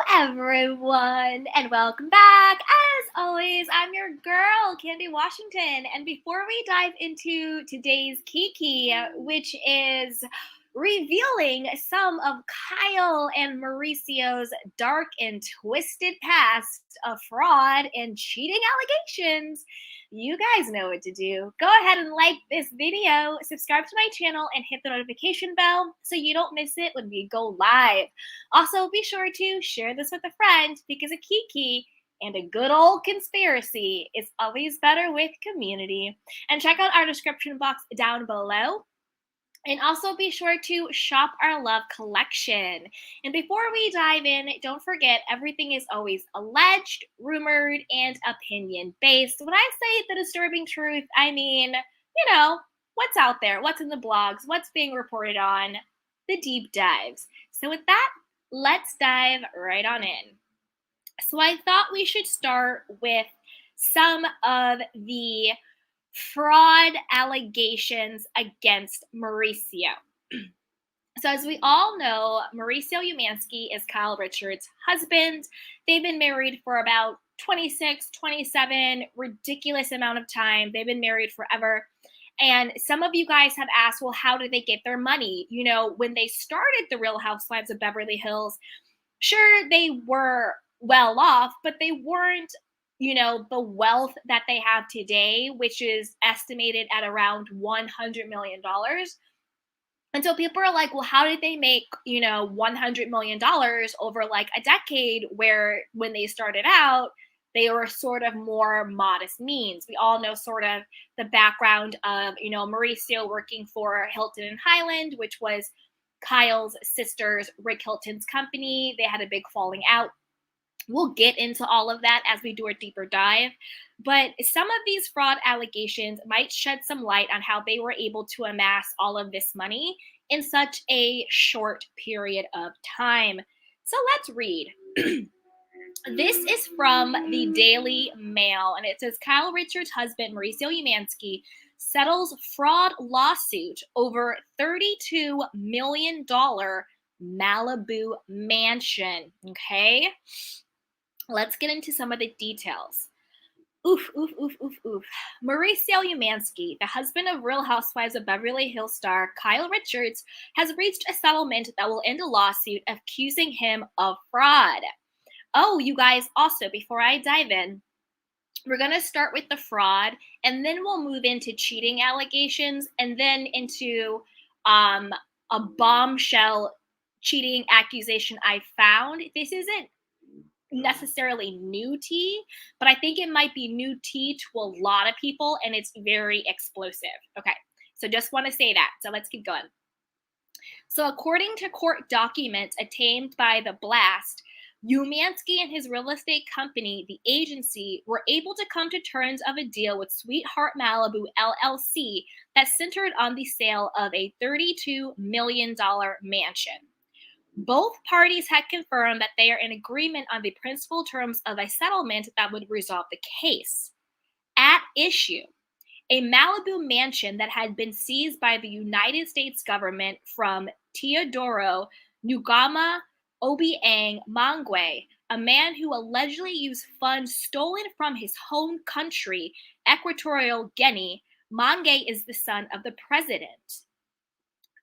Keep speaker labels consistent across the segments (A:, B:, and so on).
A: Everyone, and welcome back. As always, I'm your girl, Candy Washington. And before we dive into today's Kiki, which is revealing some of Kyle and Mauricio's dark and twisted past of fraud and cheating allegations, you guys know what to do. Go ahead and like this video, subscribe to my channel, and hit the notification bell so you don't miss it when we go live. Also, be sure to share this with a friend because a kiki and a good old conspiracy is always better with community. And check out our description box down below. And also be sure to shop our love collection. And before we dive in, don't forget everything is always alleged, rumored, and opinion based. When I say the disturbing truth, I mean, what's out there, what's in the blogs, what's being reported on, the deep dives. So with that, let's dive right on in. So I thought we should start with some of the fraud allegations against Mauricio. So as we all know, Mauricio Umansky is Kyle Richards' husband. They've been married for about 26, 27, ridiculous amount of time. They've been married forever. And some of you guys have asked, well, how did they get their money? When they started the Real Housewives of Beverly Hills, sure, they were well off, but they weren't, the wealth that they have today, which is estimated at around $100 million. And so people are like, well, how did they make, $100 million over like a decade where when they started out, they were sort of more modest means. We all know sort of the background of, Mauricio working for Hilton and Highland, which was Kyle's sister's Rick Hilton's company. They had a big falling out. We'll get into all of that as we do a deeper dive. But some of these fraud allegations might shed some light on how they were able to amass all of this money in such a short period of time. So let's read. This is from the Daily Mail, and it says Kyle Richards' husband, Mauricio Umansky, settles fraud lawsuit over $32 million Malibu mansion. Okay, let's get into some of the details. Oof. Mauricio Umansky, the husband of Real Housewives of Beverly Hills star Kyle Richards, has reached a settlement that will end a lawsuit accusing him of fraud. Oh, you guys, also, before I dive in, we're going to start with the fraud, and then we'll move into cheating allegations, and then into a bombshell cheating accusation I found. This isn't necessarily new tea, but I think it might be new tea to a lot of people, and it's very explosive. Okay, so just want to say that. So let's keep going. So according to court documents obtained by The Blast, Umansky and his real estate company, The Agency, were able to come to terms of a deal with Sweetheart Malibu LLC that centered on the sale of a $32 million mansion. Both parties had confirmed that they are in agreement on the principal terms of a settlement that would resolve the case. At issue, a Malibu mansion that had been seized by the United States government from Teodoro Nguma Obiang Mangwe, a man who allegedly used funds stolen from his home country, Equatorial Guinea. Mangwe is the son of the president.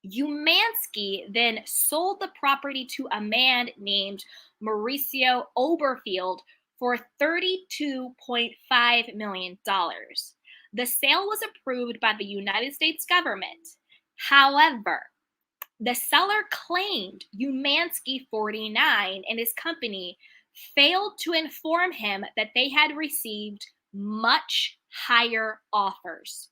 A: Umansky then sold the property to a man named Mauricio Oberfield for $32.5 million. The sale was approved by the United States government. However, the seller claimed Umansky 49 and his company failed to inform him that they had received much higher offers.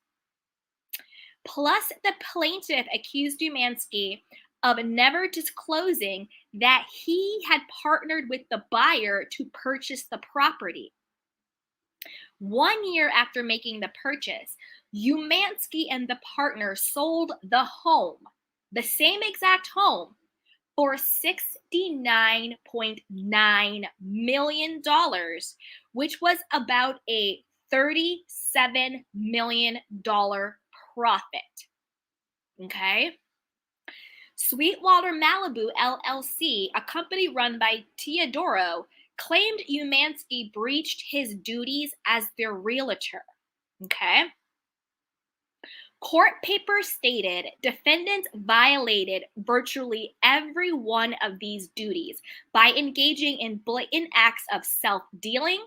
A: Plus, the plaintiff accused Umansky of never disclosing that he had partnered with the buyer to purchase the property. 1 year after making the purchase, Umansky and the partner sold the home, the same exact home, for $69.9 million, which was about a $37 million profit. Okay? Sweetwater Malibu LLC, a company run by Teodoro, claimed Umansky breached his duties as their realtor. Okay. Court papers stated defendants violated virtually every one of these duties by engaging in blatant acts of self dealing,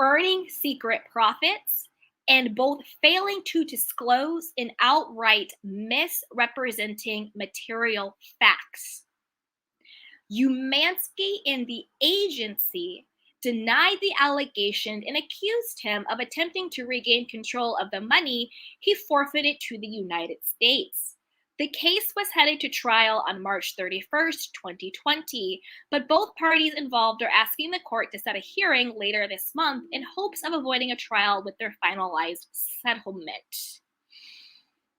A: earning secret profits, and both failing to disclose and outright misrepresenting material facts. Umansky and the agency denied the allegation and accused him of attempting to regain control of the money he forfeited to the United States. The case was headed to trial on March 31st, 2020, but both parties involved are asking the court to set a hearing later this month in hopes of avoiding a trial with their finalized settlement.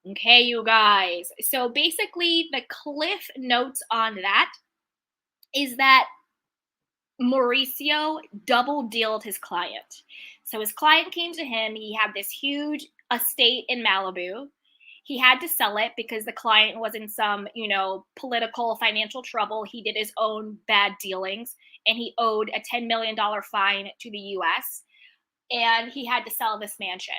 A: Okay, you guys. So basically, the cliff notes on that is that Mauricio double dealed his client. So his client came to him. He had this huge estate in Malibu. He had to sell it because the client was in some, political financial trouble. He did his own bad dealings and he owed a $10 million fine to the US, and he had to sell this mansion.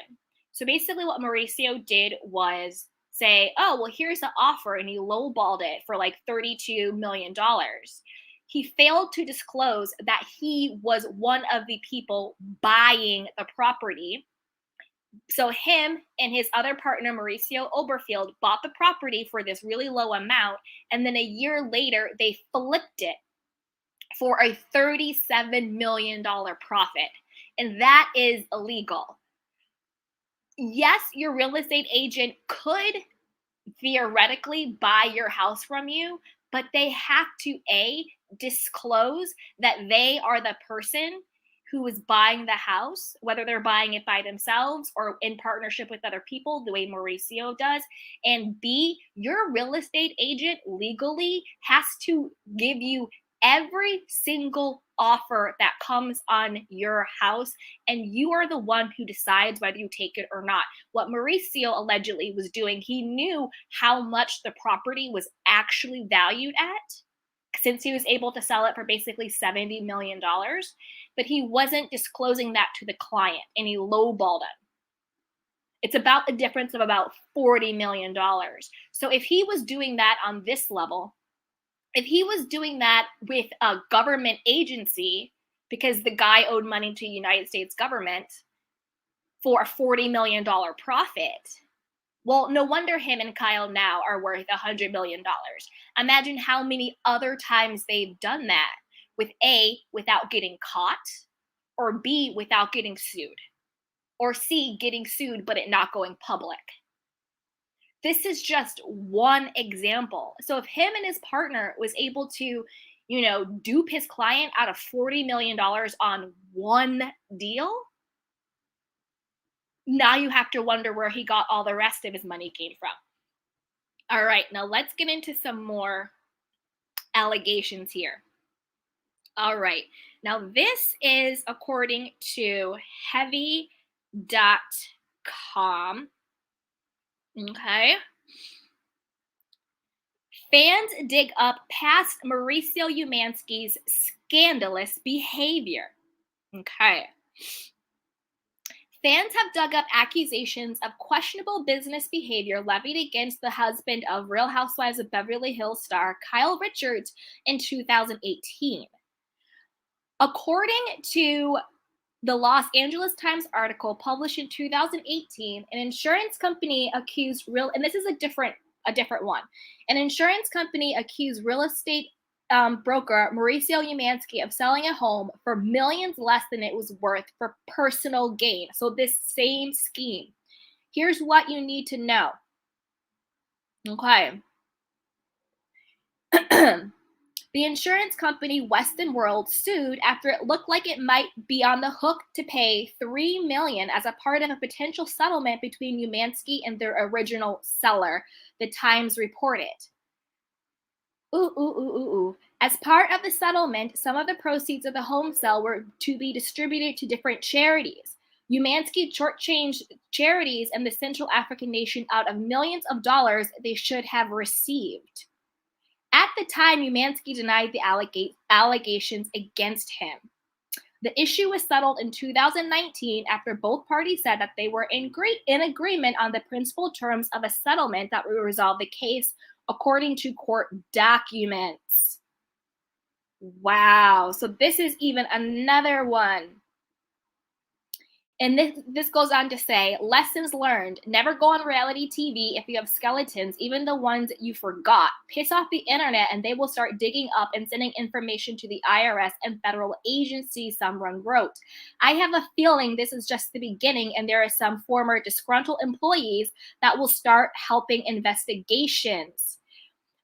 A: So basically, what Mauricio did was say, oh, well, here's the offer. And he lowballed it for like $32 million. He failed to disclose that he was one of the people buying the property. So him and his other partner, Mauricio Oberfield, bought the property for this really low amount. And then a year later, they flipped it for a $37 million profit. And that is illegal. Yes, your real estate agent could theoretically buy your house from you, but they have to disclose that they are the person who is buying the house, whether they're buying it by themselves or in partnership with other people, the way Mauricio does. And B, your real estate agent legally has to give you every single offer that comes on your house, and you are the one who decides whether you take it or not. What Mauricio allegedly was doing, he knew how much the property was actually valued at, since he was able to sell it for basically $70 million, but he wasn't disclosing that to the client, and he lowballed it. It's about a difference of about $40 million. So if he was doing that on this level, if he was doing that with a government agency, because the guy owed money to the United States government for a $40 million profit, well, no wonder him and Kyle now are worth $100 million. Imagine how many other times they've done that with A, without getting caught, or B, without getting sued, or C, getting sued but it not going public. This is just one example. So if him and his partner was able to, dupe his client out of $40 million on one deal, now you have to wonder where he got all the rest of his money came from. All right, now let's get into some more allegations here. All right, now this is according to heavy.com. Okay. Fans dig up past Mauricio Umansky's scandalous behavior. Okay. Fans have dug up accusations of questionable business behavior levied against the husband of Real Housewives of Beverly Hills star Kyle Richards in 2018. According to the Los Angeles Times article published in 2018, an insurance company accused and this is a different one. An insurance company accused real estate broker Mauricio Umansky of selling a home for millions less than it was worth for personal gain. So this same scheme. Here's what you need to know. Okay. The insurance company Weston World sued after it looked like it might be on the hook to pay $3 million as a part of a potential settlement between Umansky and their original seller, the Times reported. As part of the settlement, some of the proceeds of the home sale were to be distributed to different charities. Umansky shortchanged charities in the Central African nation out of millions of dollars they should have received. At the time, Umansky denied the allegations against him. The issue was settled in 2019 after both parties said that they were in agreement on the principal terms of a settlement that would resolve the case, according to court documents. Wow. So this is even another one. And this goes on to say, lessons learned. Never go on reality TV if you have skeletons, even the ones you forgot. Piss off the internet and they will start digging up and sending information to the IRS and federal agencies, someone wrote. I have a feeling this is just the beginning and there are some former disgruntled employees that will start helping investigations.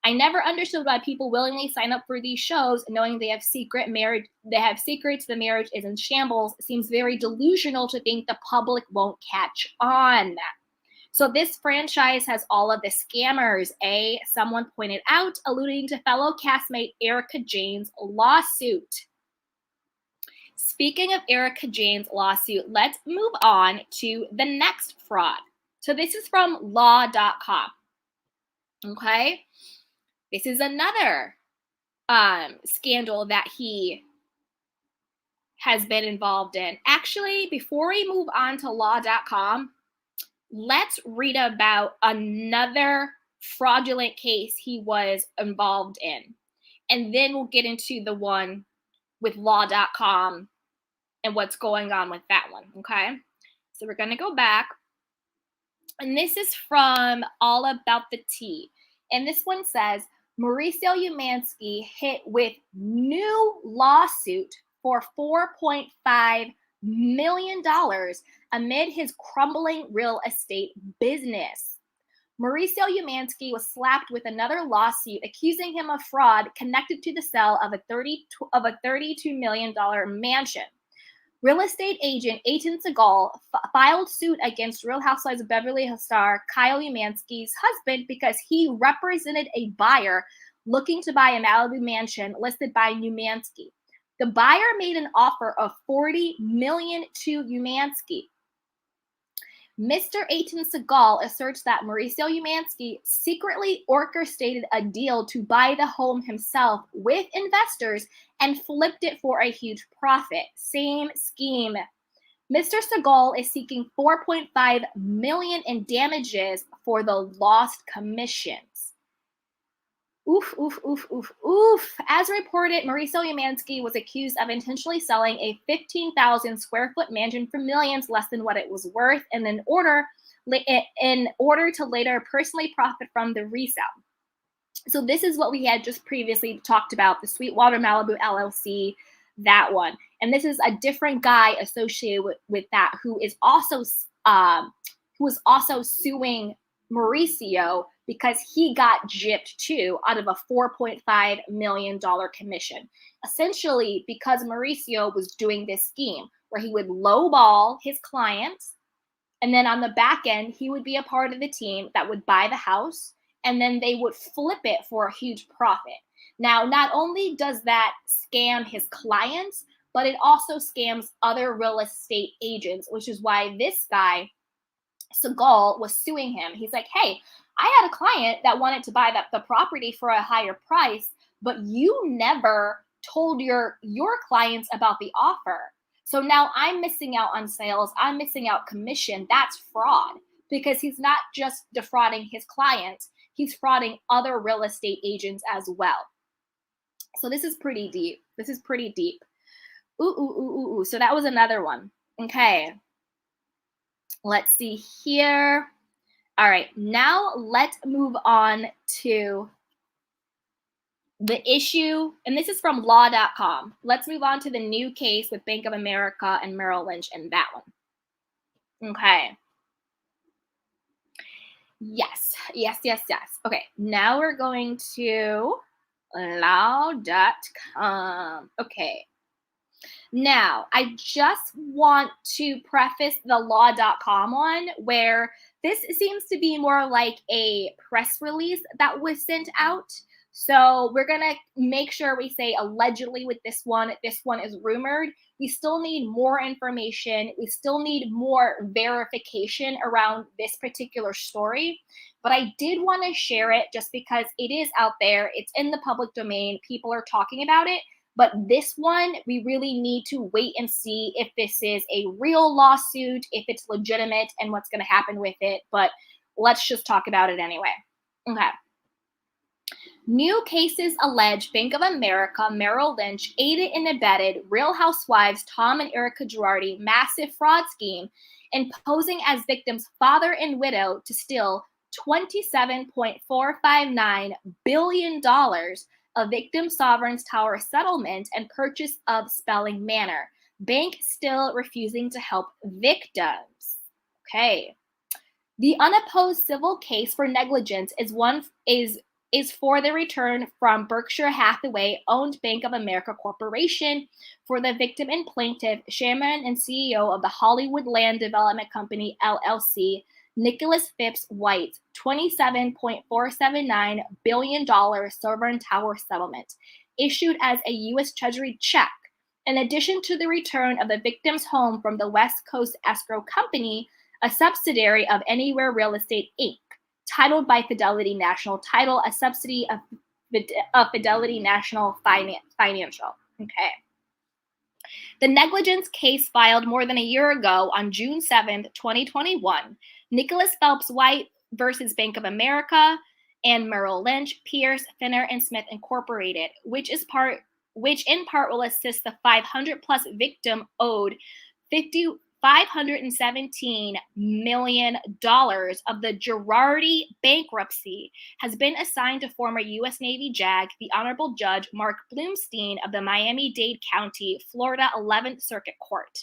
A: I never understood why people willingly sign up for these shows knowing they have secrets, the marriage is in shambles. It seems very delusional to think the public won't catch on. So this franchise has all of the scammers, someone pointed out, alluding to fellow castmate Erica Jane's lawsuit. Speaking of Erica Jane's lawsuit, let's move on to the next fraud. So this is from law.com. Okay? This is another scandal that he has been involved in. Actually, before we move on to law.com, let's read about another fraudulent case he was involved in. And then we'll get into the one with law.com and what's going on with that one, okay? So we're going to go back. And this is from All About the Tea. And this one says, Mauricio Umansky hit with new lawsuit for $4.5 million amid his crumbling real estate business. Mauricio Umansky was slapped with another lawsuit accusing him of fraud connected to the sale of a $32 million mansion. Real estate agent Eitan Segal filed suit against Real Housewives of Beverly Hills star Kyle Umansky's husband because he represented a buyer looking to buy a Malibu mansion listed by Umansky. The buyer made an offer of $40 million to Umansky. Mr. Eitan Segal asserts that Mauricio Umansky secretly orchestrated a deal to buy the home himself with investors and flipped it for a huge profit. Same scheme. Mr. Segal is seeking $4.5 million in damages for the lost commissions. Oof, oof, oof, oof, oof. As reported, Mauricio Umansky was accused of intentionally selling a 15,000 square foot mansion for millions less than what it was worth, and in order to later personally profit from the resale. So this is what we had just previously talked about, the Sweetwater Malibu LLC, that one. And this is a different guy associated with that who is also suing Mauricio because he got gypped too out of a $4.5 million commission. Essentially, because Mauricio was doing this scheme where he would lowball his clients, and then on the back end, he would be a part of the team that would buy the house, and then they would flip it for a huge profit. Now, not only does that scam his clients, but it also scams other real estate agents, which is why this guy, Segal, was suing him. He's like, hey, I had a client that wanted to buy the property for a higher price, but you never told your clients about the offer. So now I'm missing out on sales. I'm missing out commission. That's fraud, because he's not just defrauding his clients. He's frauding other real estate agents as well. So this is pretty deep. This is pretty deep. Ooh. So that was another one. Okay. Let's see here. All right, now let's move on to the issue, and this is from law.com. Let's move on to the new case with Bank of America and Merrill Lynch and that one. Okay. Yes. Okay, now we're going to law.com. Okay. Now, I just want to preface the law.com one where this seems to be more like a press release that was sent out. So we're gonna make sure we say allegedly with this one. This one is rumored. We still need more information. We still need more verification around this particular story. But I did want to share it just because it is out there. It's in the public domain. People are talking about it. But this one, we really need to wait and see if this is a real lawsuit, if it's legitimate, and what's going to happen with it. But let's just talk about it anyway. Okay. New cases allege Bank of America Merrill Lynch aided and abetted Real Housewives Tom and Erica Girardi massive fraud scheme in posing as victims' father and widow to steal $27.459 billion of victim sovereigns tower settlement and purchase of Spelling Manor. Bank still refusing to help victims. Okay. The unopposed civil case for negligence is for the return from Berkshire Hathaway owned Bank of America Corporation for the victim and plaintiff, chairman and CEO of the Hollywood Land Development Company LLC, Nicholas Phipps White's $27.479 billion sovereign tower settlement, issued as a U.S. Treasury check. In addition to the return of the victim's home from the West Coast Escrow Company, a subsidiary of Anywhere Real Estate Inc., titled by Fidelity National Title, a subsidy of Fidelity National Financial. Okay. The negligence case filed more than a year ago on June 7th, 2021, Nicholas Phelps White versus Bank of America and Merrill Lynch, Pierce, Finner, and Smith Incorporated, which in part will assist the 500 plus victim owed $517 million of the Girardi bankruptcy has been assigned to former U.S. Navy JAG, the Honorable Judge Mark Bloomstein of the Miami-Dade County, Florida 11th Circuit Court.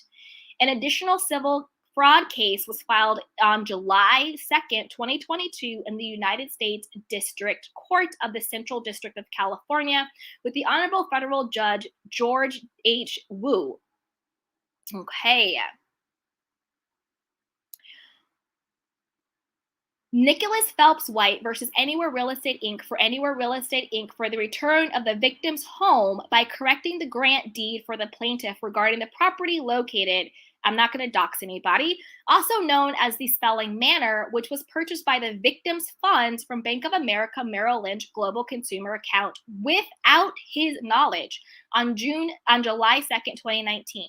A: An additional civil fraud case was filed on July 2nd, 2022 in the United States District Court of the Central District of California with the Honorable Federal Judge George H. Wu. Okay. Nicholas Phelps White versus Anywhere Real Estate Inc. for Anywhere Real Estate Inc. for the return of the victim's home by correcting the grant deed for the plaintiff regarding the property located, I'm not going to dox anybody, also known as the Spelling Manor, which was purchased by the victim's funds from Bank of America Merrill Lynch Global Consumer account without his knowledge on July 2nd, 2019.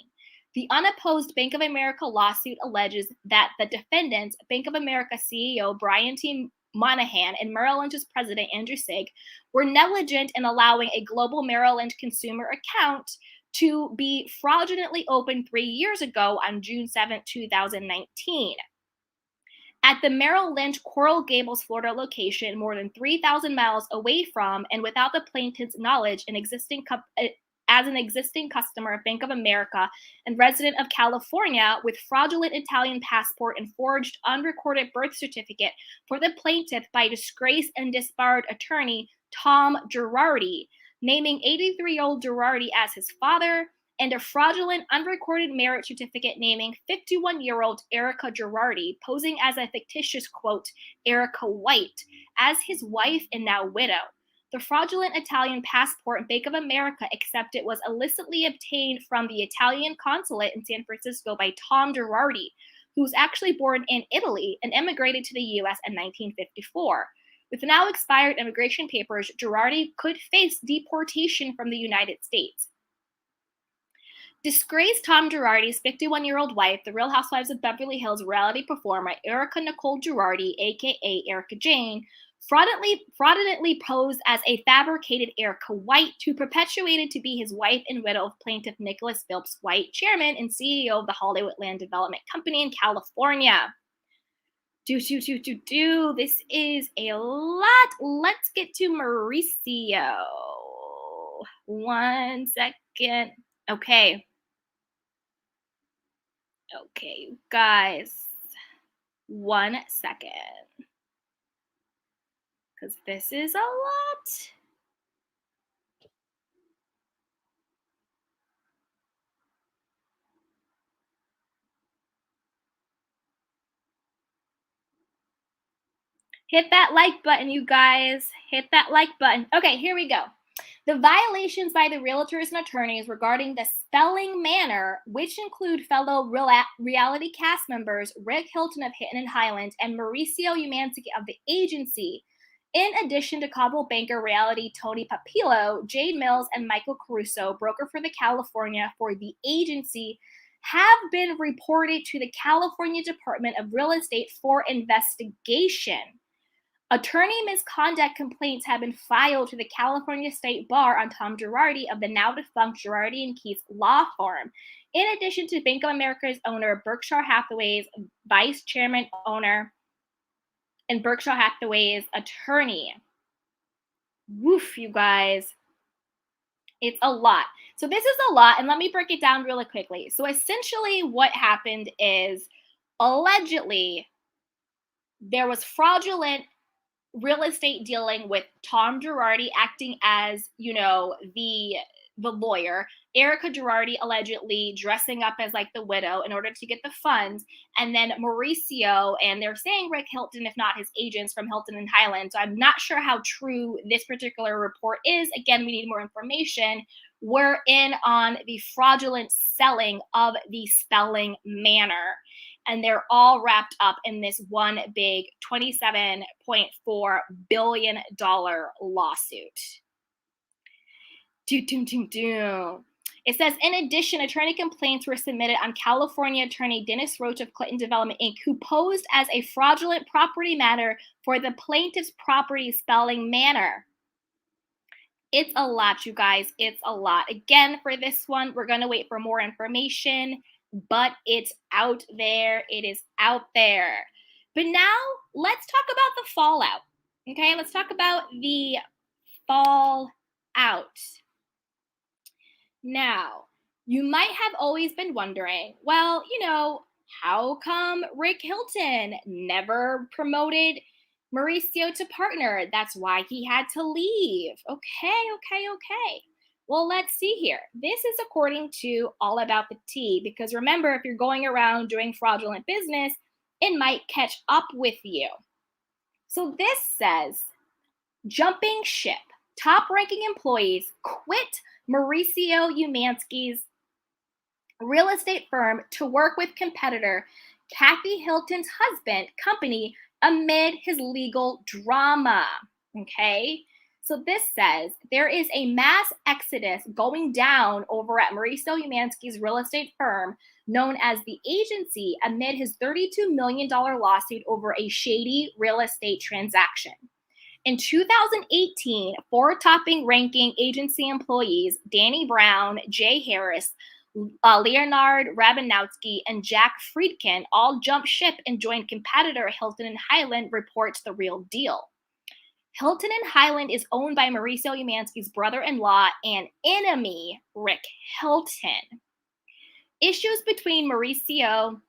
A: The unopposed Bank of America lawsuit alleges that the defendants, Bank of America CEO Brian T. Monahan and Merrill Lynch's president Andrew Sieg, were negligent in allowing a global Merrill Lynch consumer account to be fraudulently opened 3 years ago on June 7, 2019. At the Merrill Lynch Coral Gables, Florida location, more than 3,000 miles away from and without the plaintiff's knowledge, as an existing customer of Bank of America and resident of California with fraudulent Italian passport and forged unrecorded birth certificate for the plaintiff by disgraced and disbarred attorney Tom Girardi, naming 83-year-old Girardi as his father, and a fraudulent unrecorded marriage certificate naming 51-year-old Erica Girardi, posing as a fictitious, quote, Erica White, as his wife and now widow. The fraudulent Italian passport Bank of America accepted was illicitly obtained from the Italian consulate in San Francisco by Tom Girardi, who was actually born in Italy and emigrated to the U.S. in 1954. With now expired immigration papers, Girardi could face deportation from the United States. Disgraced Tom Girardi's 51-year-old wife, the Real Housewives of Beverly Hills reality performer Erica Nicole Girardi, aka Erica Jane, fraudulently posed as a fabricated Erica White, who perpetuated to be his wife and widow of plaintiff Nicholas Phelps White, chairman and CEO of the Hollywood Land Development Company in California. This is a lot. Let's get to Mauricio. 1 second. Okay, you guys. 1 second. Because this is a lot. Hit that like button, you guys. Hit that like button. Okay, here we go. The violations by the realtors and attorneys regarding the spelling manor, which include fellow reality cast members Rick Hilton of Hidden and Highland and Mauricio Umansky of the agency, in addition to Cobble banker reality Tony Papillo, Jade Mills, and Michael Caruso, broker for the California for the agency, have been reported to the California Department of Real Estate for investigation. Attorney misconduct complaints have been filed to the California State Bar on Tom Girardi of the now defunct Girardi and Keith law firm, in addition to Bank of America's owner, Berkshire Hathaway's vice chairman owner, and Berkshire Hathaway's attorney. Woof, you guys. It's a lot. So this is a lot, and let me break it down really quickly. So essentially what happened is, allegedly, there was fraudulent real estate dealing with Tom Girardi acting as, the lawyer, Erica Girardi allegedly dressing up as like the widow in order to get the funds, and then Mauricio, and they're saying Rick Hilton, if not his agents from Hilton and Highland. So I'm not sure how true this particular report is. Again, we need more information. We're in on the fraudulent selling of the spelling manor, and they're all wrapped up in this one big $27.4 billion lawsuit. It says, in addition, attorney complaints were submitted on California attorney Dennis Roach of Clinton Development, Inc., who posed as a fraudulent property matter for the plaintiff's property spelling manor. It's a lot, you guys. It's a lot. Again, for this one, we're going to wait for more information, but it's out there. It is out there. But now let's talk about the fallout. Okay, let's talk about the fallout. Now, you might have always been wondering, well, how come Rick Hilton never promoted Mauricio to partner? That's why he had to leave. Okay. Well, let's see here. This is according to All About the Tea, because remember, if you're going around doing fraudulent business, it might catch up with you. So this says, jumping ship. Top-ranking employees quit Mauricio Umansky's real estate firm to work with competitor Kathy Hilton's husband company amid his legal drama. Okay? So this says, there is a mass exodus going down over at Mauricio Umansky's real estate firm known as the agency amid his $32 million lawsuit over a shady real estate transaction. In 2018, four topping ranking agency employees, Danny Brown, Jay Harris, Leonard Rabinowski, and Jack Friedkin, all jumped ship and joined competitor Hilton and Highland, reports The Real Deal. Hilton and Highland is owned by Mauricio Umansky's brother-in-law and enemy, Rick Hilton. Issues between Mauricio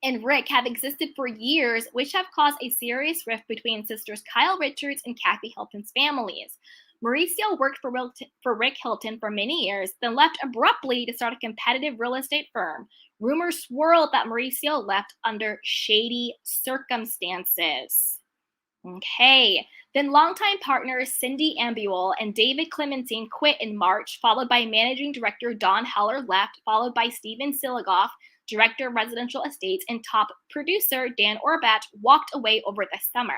A: and Rick have existed for years, which have caused a serious rift between sisters Kyle Richards and Kathy Hilton's families. Mauricio worked for Rick Hilton for many years, then left abruptly to start a competitive real estate firm. Rumors swirled that Mauricio left under shady circumstances. Okay. Then longtime partners Cindy Ambuel and David Clementine quit in March, followed by managing director Don Heller left, followed by Steven Siligoff, director of residential estates, and top producer Dan Orbach walked away over the summer.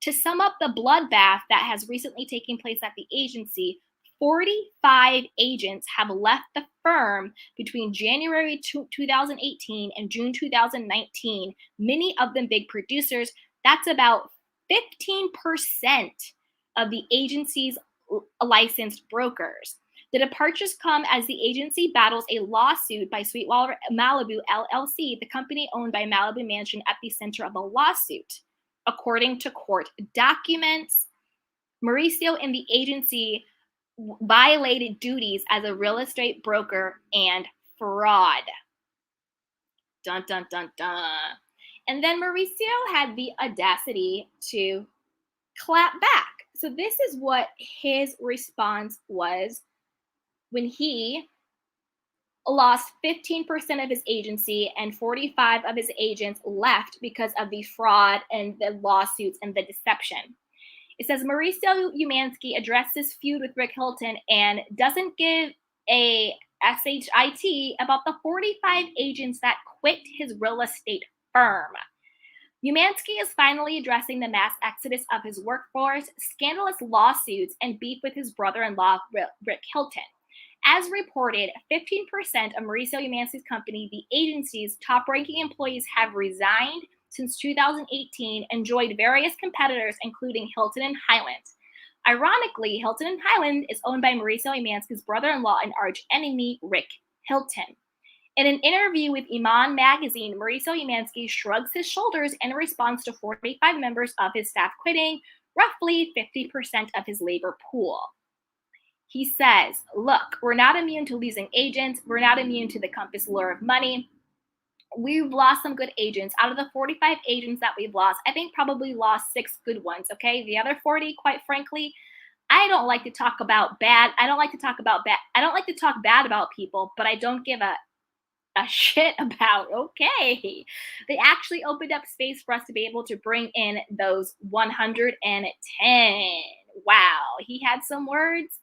A: To sum up the bloodbath that has recently taken place at the agency, 45 agents have left the firm between January 2018 and June 2019, many of them big producers. That's about 15% of the agency's licensed brokers. The departures come as the agency battles a lawsuit by Sweetwater Malibu LLC, the company owned by Malibu Mansion, at the center of the lawsuit. According to court documents, Mauricio and the agency violated duties as a real estate broker and fraud. Dun, dun, dun, dun. And then Mauricio had the audacity to clap back. So this is what his response was when he lost 15% of his agency, and 45 of his agents left because of the fraud and the lawsuits and the deception. It says Mauricio Umansky addressed this feud with Rick Hilton and doesn't give a shit about the 45 agents that quit his real estate firm. Umansky is finally addressing the mass exodus of his workforce, scandalous lawsuits, and beef with his brother-in-law, Rick Hilton. As reported, 15% of Mauricio Umansky's company, the agency's top-ranking employees, have resigned since 2018 and joined various competitors, including Hilton and Highland. Ironically, Hilton and Highland is owned by Mauricio Umansky's brother-in-law and arch enemy, Rick Hilton. In an interview with Iman magazine, Mauricio Umansky shrugs his shoulders in response to 45 members of his staff quitting, roughly 50% of his labor pool. He says, look, we're not immune to losing agents. We're not immune to the compass lure of money. We've lost some good agents. Out of the 45 agents that we've lost, I think probably lost 6 good ones, okay? The other 40, quite frankly, I don't like to talk about bad. I don't like to talk bad about people, but I don't give a shit about. Okay, they actually opened up space for us to be able to bring in those 110. Wow, he had some words.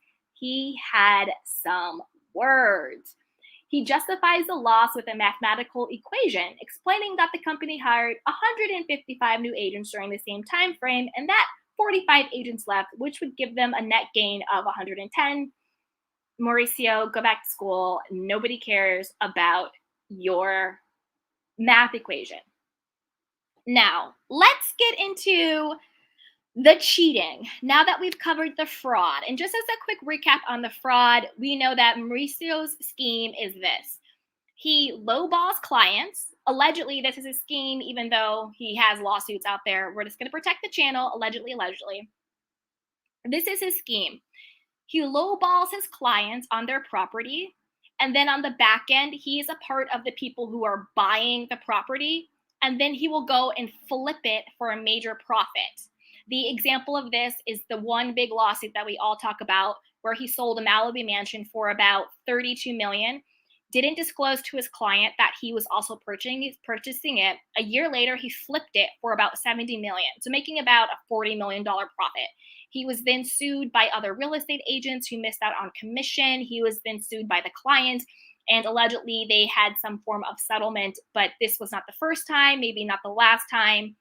A: He justifies the loss with a mathematical equation, explaining that the company hired 155 new agents during the same time frame, and that 45 agents left, which would give them a net gain of 110. Mauricio, go back to school. Nobody cares about your math equation. Now, let's get into the cheating. Now that we've covered the fraud, and just as a quick recap on the fraud, we know that Mauricio's scheme is this. He lowballs clients. Allegedly, this is a scheme, even though he has lawsuits out there. We're just going to protect the channel. Allegedly. This is his scheme. He lowballs his clients on their property, and then on the back end, he is a part of the people who are buying the property, and then he will go and flip it for a major profit. The example of this is the one big lawsuit that we all talk about, where he sold a Malibu mansion for about $32 million, didn't disclose to his client that he was also purchasing it. A year later, he flipped it for about $70 million, so making about a $40 million profit. He was then sued by other real estate agents who missed out on commission. He was then sued by the client, and allegedly they had some form of settlement, but this was not the first time, maybe not the last time.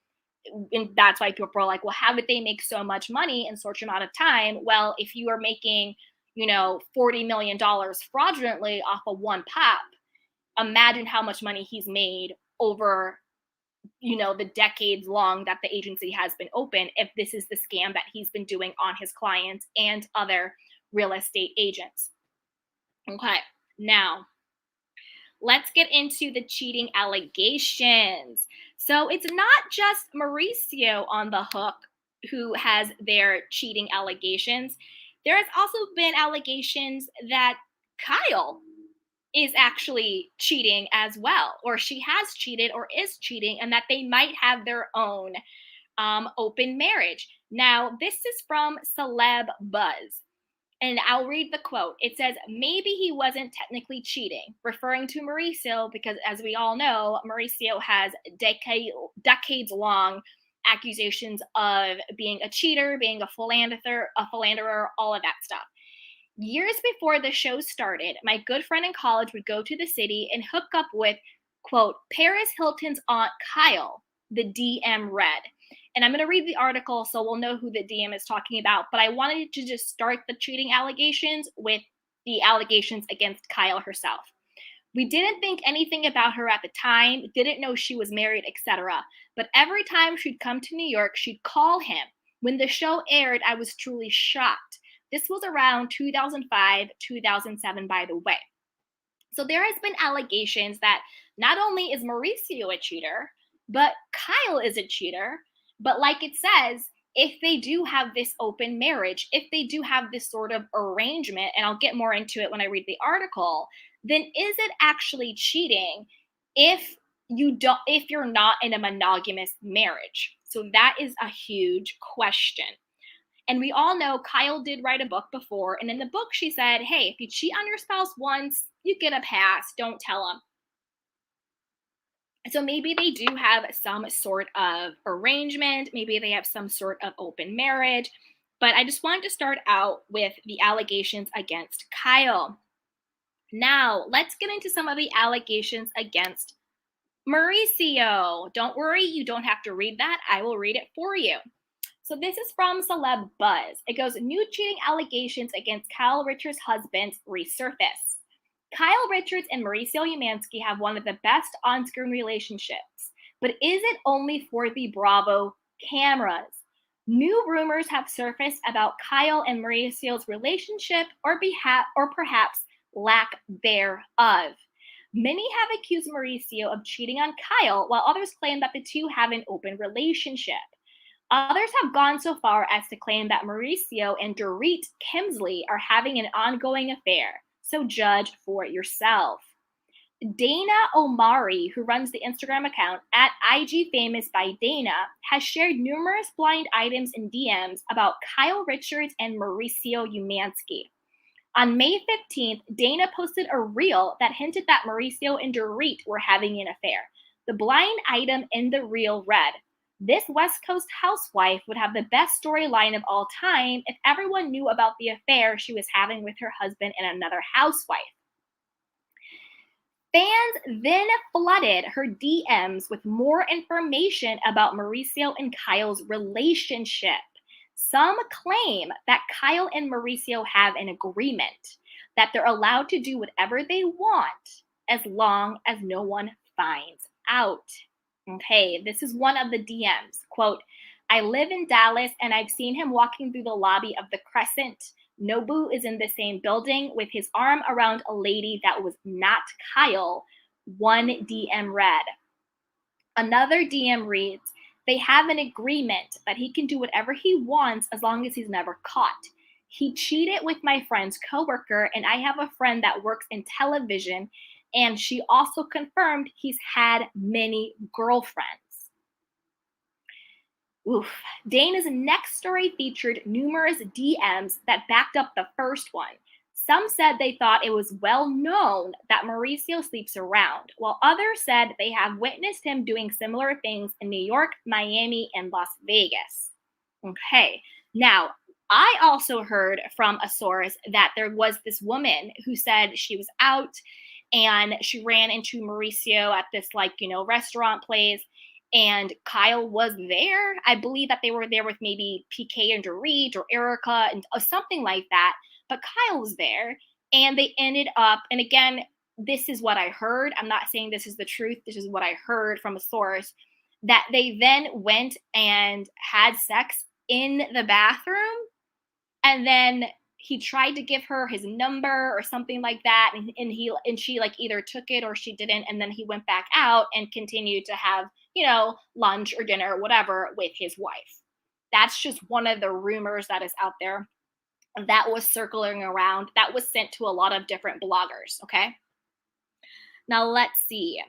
A: And that's why people are like, well, how did they make so much money in such amount of time? Well, if you are making, $40 million fraudulently off of one pop, imagine how much money he's made over the decades long that the agency has been open, if this is the scam that he's been doing on his clients and other real estate agents. Okay, now let's get into the cheating allegations. So it's not just Mauricio on the hook who has their cheating allegations. There has also been allegations that Kyle is actually cheating as well, or she has cheated or is cheating, and that they might have their own open marriage. Now, this is from Celeb Buzz, and I'll read the quote. It says, maybe he wasn't technically cheating, referring to Mauricio, because as we all know, Mauricio has decades-long accusations of being a cheater, being a philanderer, all of that stuff. Years before the show started, my good friend in college would go to the city and hook up with, quote, Paris Hilton's aunt Kyle, the DM read. And I'm going to read the article so we'll know who the DM is talking about. But I wanted to just start the cheating allegations with the allegations against Kyle herself. We didn't think anything about her at the time, didn't know she was married, etc. But every time she'd come to New York, she'd call him. When the show aired, I was truly shocked. This was around 2005, 2007, by the way. So there has been allegations that not only is Mauricio a cheater, but Kyle is a cheater. But like it says, if they do have this open marriage, if they do have this sort of arrangement, and I'll get more into it when I read the article, then is it actually cheating if you're not in a monogamous marriage? So that is a huge question. And we all know Kyle did write a book before. And in the book, she said, hey, if you cheat on your spouse once, you get a pass. Don't tell them. So maybe they do have some sort of arrangement. Maybe they have some sort of open marriage. But I just wanted to start out with the allegations against Kyle. Now, let's get into some of the allegations against Mauricio. Don't worry, you don't have to read that. I will read it for you. So this is from Celeb Buzz. It goes, new cheating allegations against Kyle Richards' husband resurface. Kyle Richards and Mauricio Umansky have one of the best on-screen relationships, but is it only for the Bravo cameras? New rumors have surfaced about Kyle and Mauricio's relationship or perhaps lack thereof. Many have accused Mauricio of cheating on Kyle, while others claim that the two have an open relationship. Others have gone so far as to claim that Mauricio and Dorit Kemsley are having an ongoing affair. So judge for yourself. Dana Omari, who runs the Instagram account at IG Famous by Dana, has shared numerous blind items in DMs about Kyle Richards and Mauricio Umansky. On May 15th, Dana posted a reel that hinted that Mauricio and Dorit were having an affair. The blind item in the reel read, this West Coast housewife would have the best storyline of all time if everyone knew about the affair she was having with her husband and another housewife. Fans then flooded her DMs with more information about Mauricio and Kyle's relationship. Some claim that Kyle and Mauricio have an agreement that they're allowed to do whatever they want as long as no one finds out. Okay, this is one of the DMs. Quote, I live in Dallas and I've seen him walking through the lobby of the Crescent. Nobu is in the same building with his arm around a lady that was not Kyle. One DM read. Another DM reads, they have an agreement that he can do whatever he wants as long as he's never caught. He cheated with my friend's coworker, and I have a friend that works in television, and she also confirmed he's had many girlfriends. Oof. Dana's next story featured numerous DMs that backed up the first one. Some said they thought it was well known that Mauricio sleeps around, while others said they have witnessed him doing similar things in New York, Miami, and Las Vegas. Okay, now I also heard from a source that there was this woman who said she was out and she ran into Mauricio at this restaurant place. And Kyle was there. I believe that they were there with maybe PK and Dorit or Erica and something like that. But Kyle was there and they ended up, and again, this is what I heard. I'm not saying this is the truth. This is what I heard from a source, that they then went and had sex in the bathroom. And then he tried to give her his number or something like that. And she either took it or she didn't. And then he went back out and continued to have, lunch or dinner or whatever with his wife. That's just one of the rumors that is out there that was circling around, that was sent to a lot of different bloggers. Okay. Now let's see.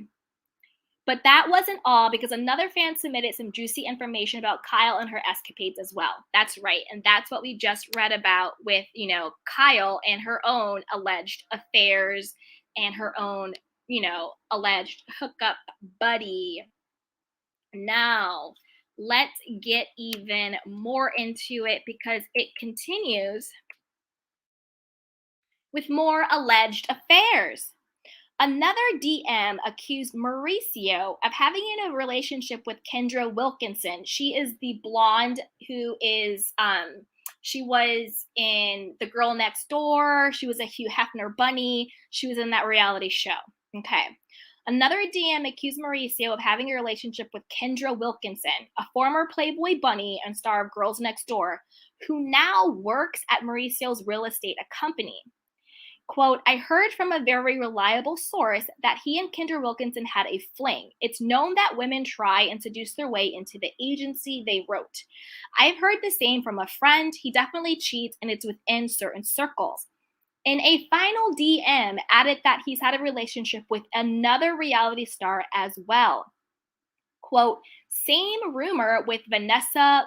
A: But that wasn't all, because another fan submitted some juicy information about Kyle and her escapades as well. That's right. And that's what we just read about with, Kyle and her own alleged affairs and her own, alleged hookup buddy. Now, let's get even more into it because it continues with more alleged affairs. Another DM accused Mauricio of having a relationship with Kendra Wilkinson. She is the blonde who is, she was in The Girl Next Door. She was a Hugh Hefner bunny. She was in that reality show. Okay. Another DM accused Mauricio of having a relationship with Kendra Wilkinson, a former Playboy bunny and star of Girls Next Door, who now works at Mauricio's real estate company. Quote, I heard from a very reliable source that he and Kendra Wilkinson had a fling. It's known that women try and seduce their way into the agency, they wrote. I've heard the same from a friend. He definitely cheats, and it's within certain circles. In a final DM, added that he's had a relationship with another reality star as well. Quote, same rumor with Vanessa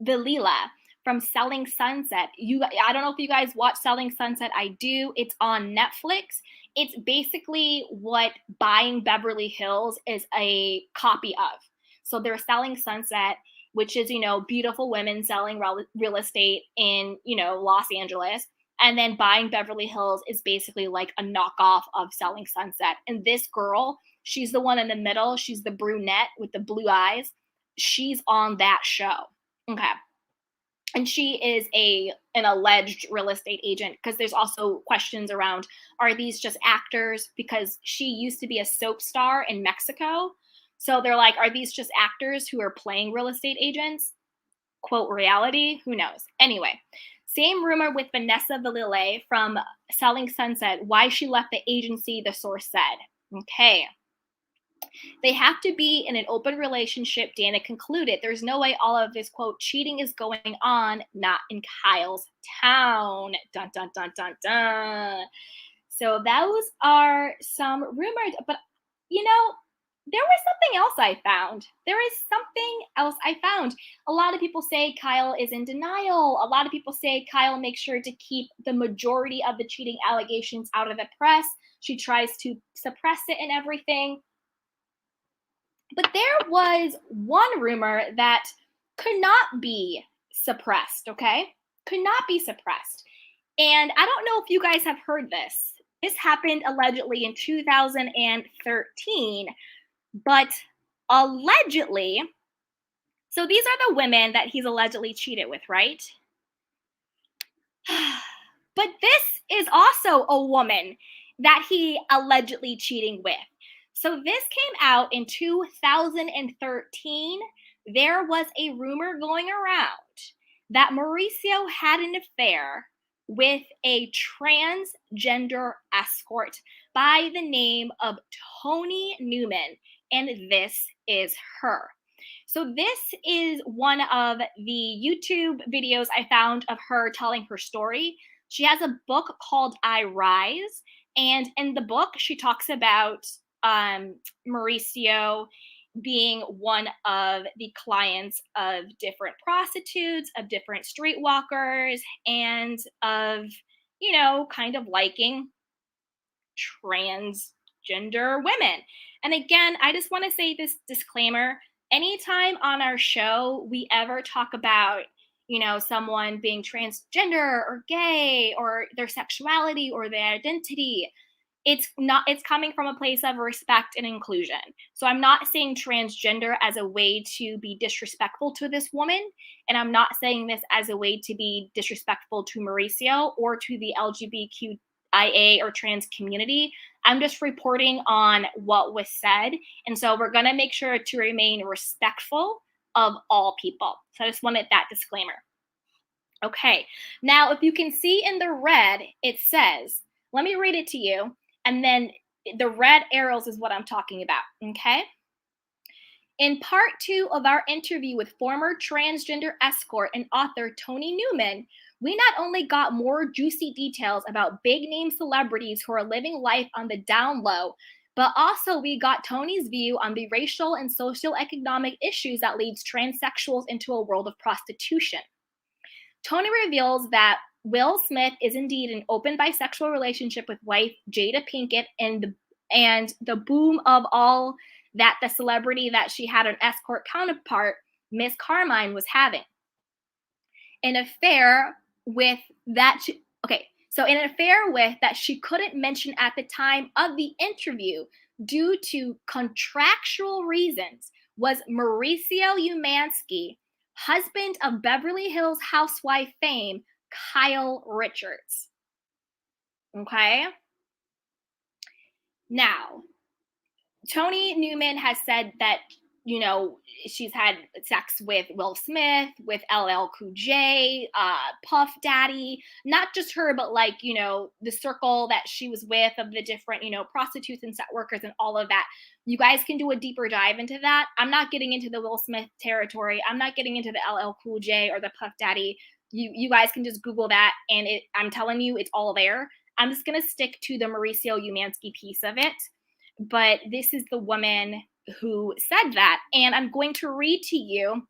A: Villela from Selling Sunset. I don't know if you guys watch Selling Sunset. I do. It's on Netflix. It's basically what Buying Beverly Hills is a copy of. So they're Selling Sunset, which is, beautiful women selling real estate in, Los Angeles. And then Buying Beverly Hills is basically like a knockoff of Selling Sunset. And this girl, she's the one in the middle. She's the brunette with the blue eyes. She's on that show. Okay. And she is an alleged real estate agent, because there's also questions around, are these just actors? Because she used to be a soap star in Mexico. So they're like, are these just actors who are playing real estate agents? Quote, reality? Who knows? Anyway, same rumor with Vanessa Valile from Selling Sunset, why she left the agency, the source said. Okay. They have to be in an open relationship, Dana concluded. There's no way all of this, quote, cheating is going on, not in Kyle's town. Dun, dun, dun, dun, dun. So those are some rumors. But, there was something else I found. There is something else I found. A lot of people say Kyle is in denial. A lot of people say Kyle makes sure to keep the majority of the cheating allegations out of the press. She tries to suppress it and everything. But there was one rumor that could not be suppressed, okay? Could not be suppressed. And I don't know if you guys have heard this. This happened allegedly in 2013, but allegedly, so these are the women that he's allegedly cheated with, right? But this is also a woman that he allegedly cheating with. So this came out in 2013. There was a rumor going around that Mauricio had an affair with a transgender escort by the name of Tony Newman, and this is her. So this is one of the YouTube videos I found of her telling her story. She has a book called I Rise, and in the book she talks about Mauricio being one of the clients of different prostitutes, of different streetwalkers, and of, kind of liking transgender women. And again, I just want to say this disclaimer. Anytime on our show we ever talk about, someone being transgender or gay or their sexuality or their identity, it's coming from a place of respect and inclusion. So I'm not saying transgender as a way to be disrespectful to this woman, and I'm not saying this as a way to be disrespectful to Mauricio or to the LGBTQIA or trans community. I'm just reporting on what was said, and so we're going to make sure to remain respectful of all people. So I just wanted that disclaimer. Okay, now if you can see in the red, it says, let me read it to you. And then the red arrows is what I'm talking about, okay? In part 2 of our interview with former transgender escort and author Tony Newman, we not only got more juicy details about big-name celebrities who are living life on the down low, but also we got Tony's view on the racial and socioeconomic issues that leads transsexuals into a world of prostitution. Tony reveals that Will Smith is indeed an open bisexual relationship with wife Jada Pinkett, and the boom of all that the celebrity that she had an escort counterpart, Miss Carmine, was having. An affair with that she couldn't mention at the time of the interview due to contractual reasons was Mauricio Umansky, husband of Beverly Hills housewife fame, Kyle Richards. Okay? Now, Tony Newman has said that, she's had sex with Will Smith, with LL Cool J, Puff Daddy, not just her, but the circle that she was with of the different, prostitutes and sex workers and all of that. You guys can do a deeper dive into that. I'm not getting into the Will Smith territory. I'm not getting into the LL Cool J or the Puff Daddy. You guys can just Google that, and I'm telling you, it's all there. I'm just going to stick to the Mauricio Umansky piece of it. But this is the woman who said that. And I'm going to read to you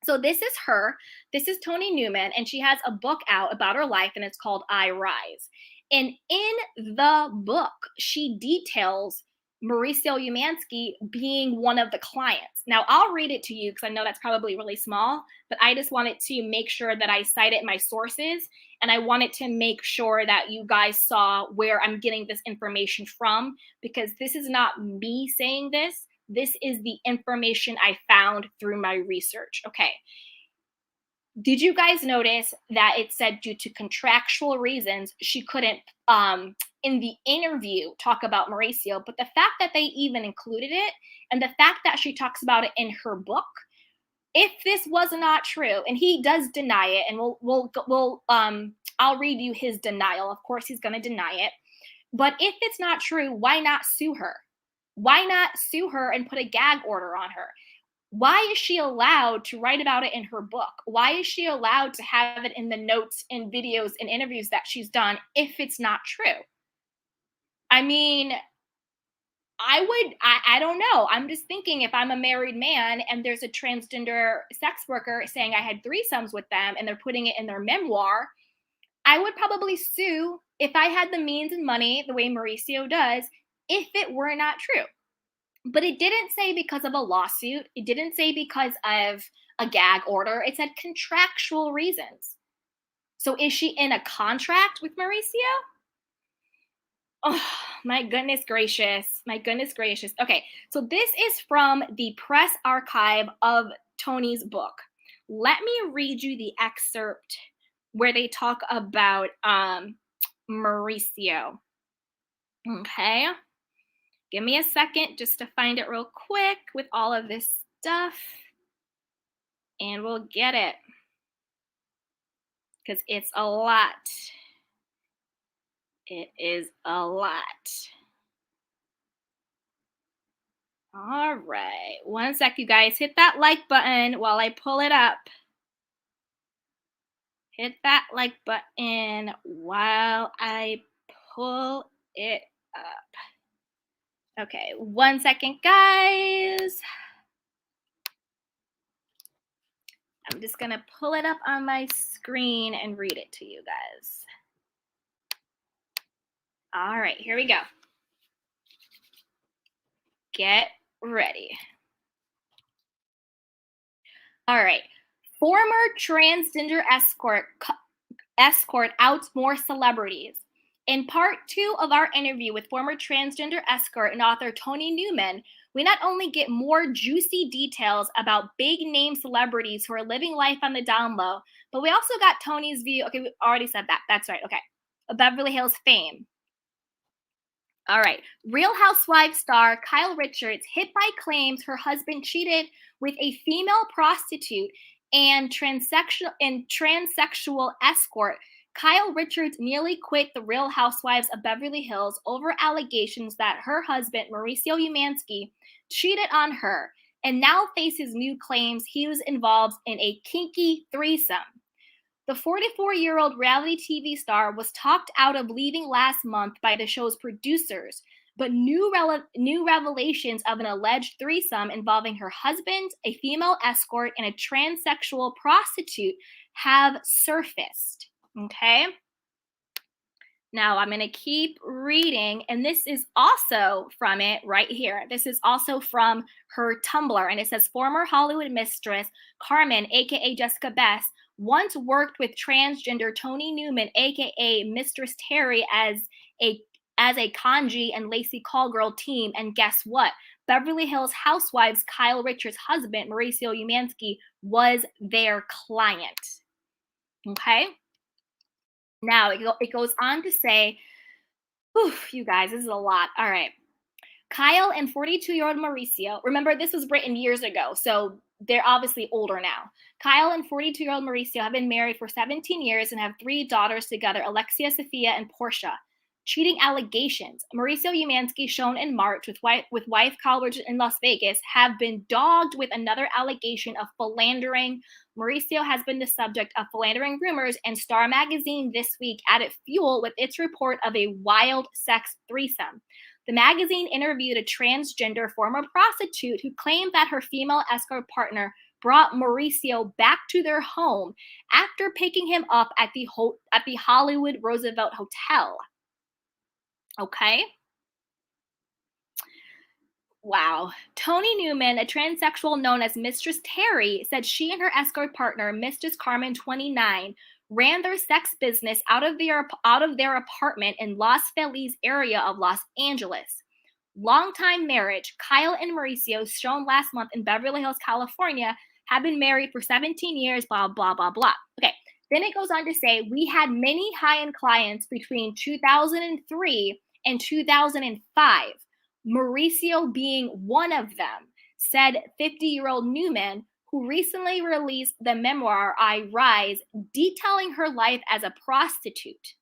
A: So this is her. This is Tony Newman, and she has a book out about her life, and it's called I Rise. And in the book, she details Mauricio Umansky being one of the clients. Now, I'll read it to you because I know that's probably really small, but I just wanted to make sure that I cited my sources, and I wanted to make sure that you guys saw where I'm getting this information from, because this is not me saying this. This is the information I found through my research. Okay. Did you guys notice that it said due to contractual reasons she couldn't in the interview talk about Mauricio, but the fact that they even included it and the fact that she talks about it in her book, if this was not true, and he does deny it, and we'll I'll read you his denial. Of course he's going to deny it. But if it's not true, why not sue her? Why not sue her and put a gag order on her? Why is she allowed to write about it in her book? Why is she allowed to have it in the notes and videos and interviews that she's done if it's not true? I mean, I don't know. I'm just thinking, if I'm a married man and there's a transgender sex worker saying I had threesomes with them and they're putting it in their memoir, I would probably sue if I had the means and money the way Mauricio does, if it were not true. But it didn't say because of a lawsuit. It didn't say because of a gag order. It said contractual reasons. So is she in a contract with Mauricio? Oh, my goodness gracious. My goodness gracious. Okay, so this is from the press archive of Tony's book. Let me read you the excerpt where they talk about Mauricio. Okay. Give me a second just to find it real quick with all of this stuff, and we'll get it because it's a lot. It is a lot. All right. One sec, you guys. Hit that like button while I pull it up. Hit that like button while I pull it up. Okay, 1 second, guys. I'm just going to pull it up on my screen and read it to you guys. All right, here we go. Get ready. All right. Former transgender escort outs more celebrities. In part 2 of our interview with former transgender escort and author Tony Newman, we not only get more juicy details about big name celebrities who are living life on the down low, but we also got Tony's view. Okay, we already said that. That's right. Okay. Of Beverly Hills fame. All right. Real Housewives star Kyle Richards hit by claims her husband cheated with a female prostitute and transsexual escort. Kyle Richards nearly quit the Real Housewives of Beverly Hills over allegations that her husband, Mauricio Umansky, cheated on her, and now faces new claims he was involved in a kinky threesome. The 44-year-old reality TV star was talked out of leaving last month by the show's producers, but new revelations of an alleged threesome involving her husband, a female escort, and a transsexual prostitute have surfaced. Okay? Now I'm going to keep reading, and this is also from it right here. This is also from her Tumblr, and it says, former Hollywood mistress Carmen, aka Jessica Best, once worked with transgender Tony Newman, aka Mistress Terry, as a Kanji and Lacey Callgirl team. And guess what? Beverly Hills Housewives Kyle Richards' husband, Mauricio Umansky, was their client. Okay? Now, it goes on to say, whew, you guys, this is a lot. All right. Kyle and 42-year-old Mauricio, remember, this was written years ago, so they're obviously older now. Kyle and 42-year-old Mauricio have been married for 17 years and have 3 daughters together, Alexia, Sophia, and Portia. Cheating allegations. Mauricio Umansky, shown in March with wife Kyle Richards in Las Vegas, have been dogged with another allegation of philandering. Mauricio has been the subject of philandering rumors, and Star Magazine this week added fuel with its report of a wild sex threesome. The magazine interviewed a transgender former prostitute who claimed that her female escort partner brought Mauricio back to their home after picking him up at the Hollywood Roosevelt Hotel. Okay? Wow. Toni Newman, a transsexual known as Mistress Terry, said she and her escort partner, Mistress Carmen, 29, ran their sex business out of their apartment in Los Feliz area of Los Angeles. Longtime marriage, Kyle and Mauricio, shown last month in Beverly Hills, California, have been married for 17 years, blah, blah, blah, blah. Okay, then it goes on to say, we had many high-end clients between 2003 and 2005, Mauricio being one of them, said 50-year-old Newman, who recently released the memoir, I Rise, detailing her life as a prostitute.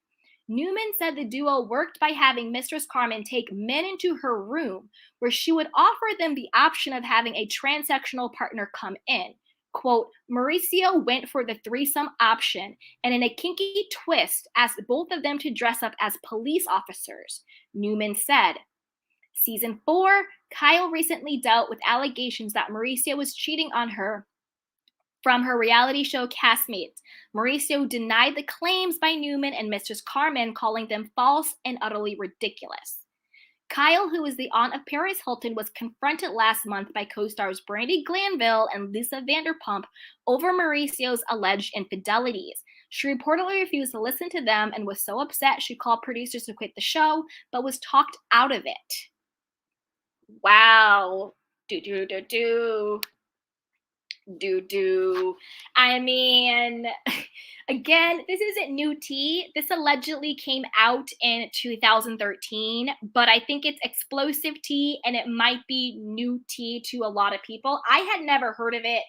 A: Newman said the duo worked by having Mistress Carmen take men into her room, where she would offer them the option of having a transsexual partner come in. Quote, Mauricio went for the threesome option and in a kinky twist asked both of them to dress up as police officers, Newman said. Season 4, Kyle recently dealt with allegations that Mauricio was cheating on her from her reality show castmates. Mauricio denied the claims by Newman and Mistress Carmen, calling them false and utterly ridiculous. Kyle, who is the aunt of Paris Hilton, was confronted last month by co-stars Brandi Glanville and Lisa Vanderpump over Mauricio's alleged infidelities. She reportedly refused to listen to them and was so upset she called producers to quit the show, but was talked out of it. Wow. Do. I mean, again, this isn't new tea. This allegedly came out in 2013, but I think it's explosive tea and it might be new tea to a lot of people. I had never heard of it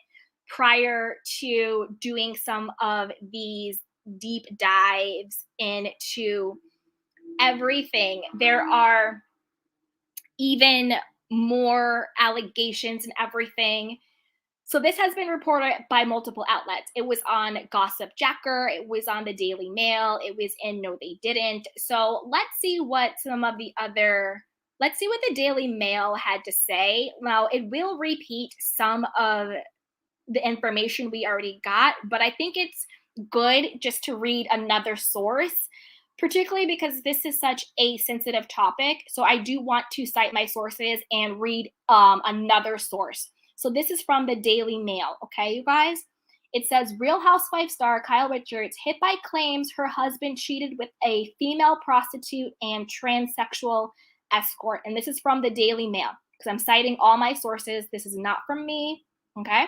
A: prior to doing some of these deep dives into everything. There are even more allegations and everything. So this has been reported by multiple outlets. It was on Gossip Jacker, it was on the Daily Mail, it was in No They Didn't. So let's see what the Daily Mail had to say. Now, it will repeat some of the information we already got, but I think it's good just to read another source, particularly because this is such a sensitive topic. So I do want to cite my sources and read another source. So this is from the Daily Mail, okay, you guys? It says, Real Housewives star Kyle Richards hit by claims her husband cheated with a female prostitute and transsexual escort. And this is from the Daily Mail, because I'm citing all my sources. This is not from me, okay?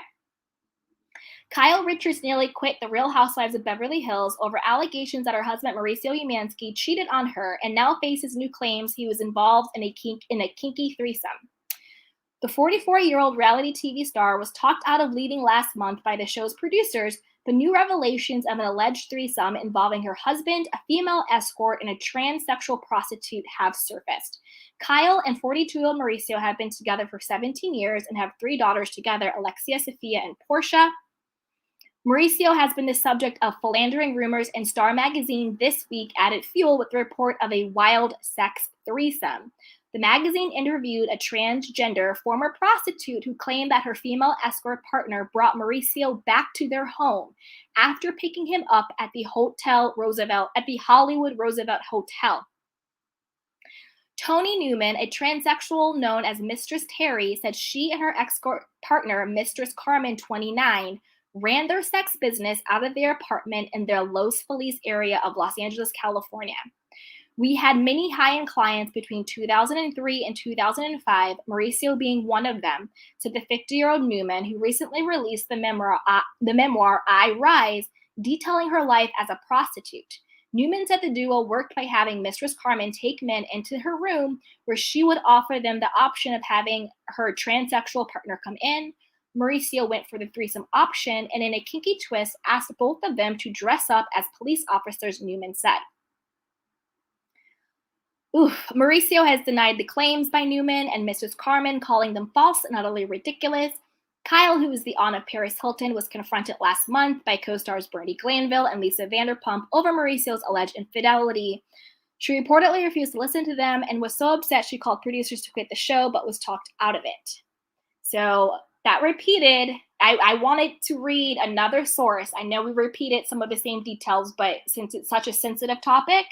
A: Kyle Richards nearly quit the Real Housewives of Beverly Hills over allegations that her husband Mauricio Umansky cheated on her and now faces new claims he was involved in a kinky threesome. The 44-year-old reality TV star was talked out of leaving last month by the show's producers, but new revelations of an alleged threesome involving her husband, a female escort, and a transsexual prostitute have surfaced. Kyle and 42-year-old Mauricio have been together for 17 years and have 3 daughters together, Alexia, Sophia, and Portia. Mauricio has been the subject of philandering rumors, and Star Magazine this week added fuel with the report of a wild sex threesome. The magazine interviewed a transgender former prostitute who claimed that her female escort partner brought Mauricio back to their home after picking him up at the Hollywood Roosevelt Hotel. Toni Newman, a transsexual known as Mistress Terry, said she and her escort partner, Mistress Carmen, 29, ran their sex business out of their apartment in the Los Feliz area of Los Angeles, California. We had many high-end clients between 2003 and 2005, Mauricio being one of them, said the 50-year-old Newman, who recently released the memoir I Rise, detailing her life as a prostitute. Newman said the duo worked by having Mistress Carmen take men into her room, where she would offer them the option of having her transsexual partner come in. Mauricio went for the threesome option and in a kinky twist asked both of them to dress up as police officers, Newman said. Mauricio has denied the claims by Newman and Mrs. Carmen, calling them false and utterly ridiculous. Kyle, who is the aunt of Paris Hilton, was confronted last month by co-stars Brandi Glanville and Lisa Vanderpump over Mauricio's alleged infidelity. She reportedly refused to listen to them and was so upset she called producers to quit the show, but was talked out of it. So That repeated. I wanted to read another source. I know we repeated some of the same details, but since it's such a sensitive topic,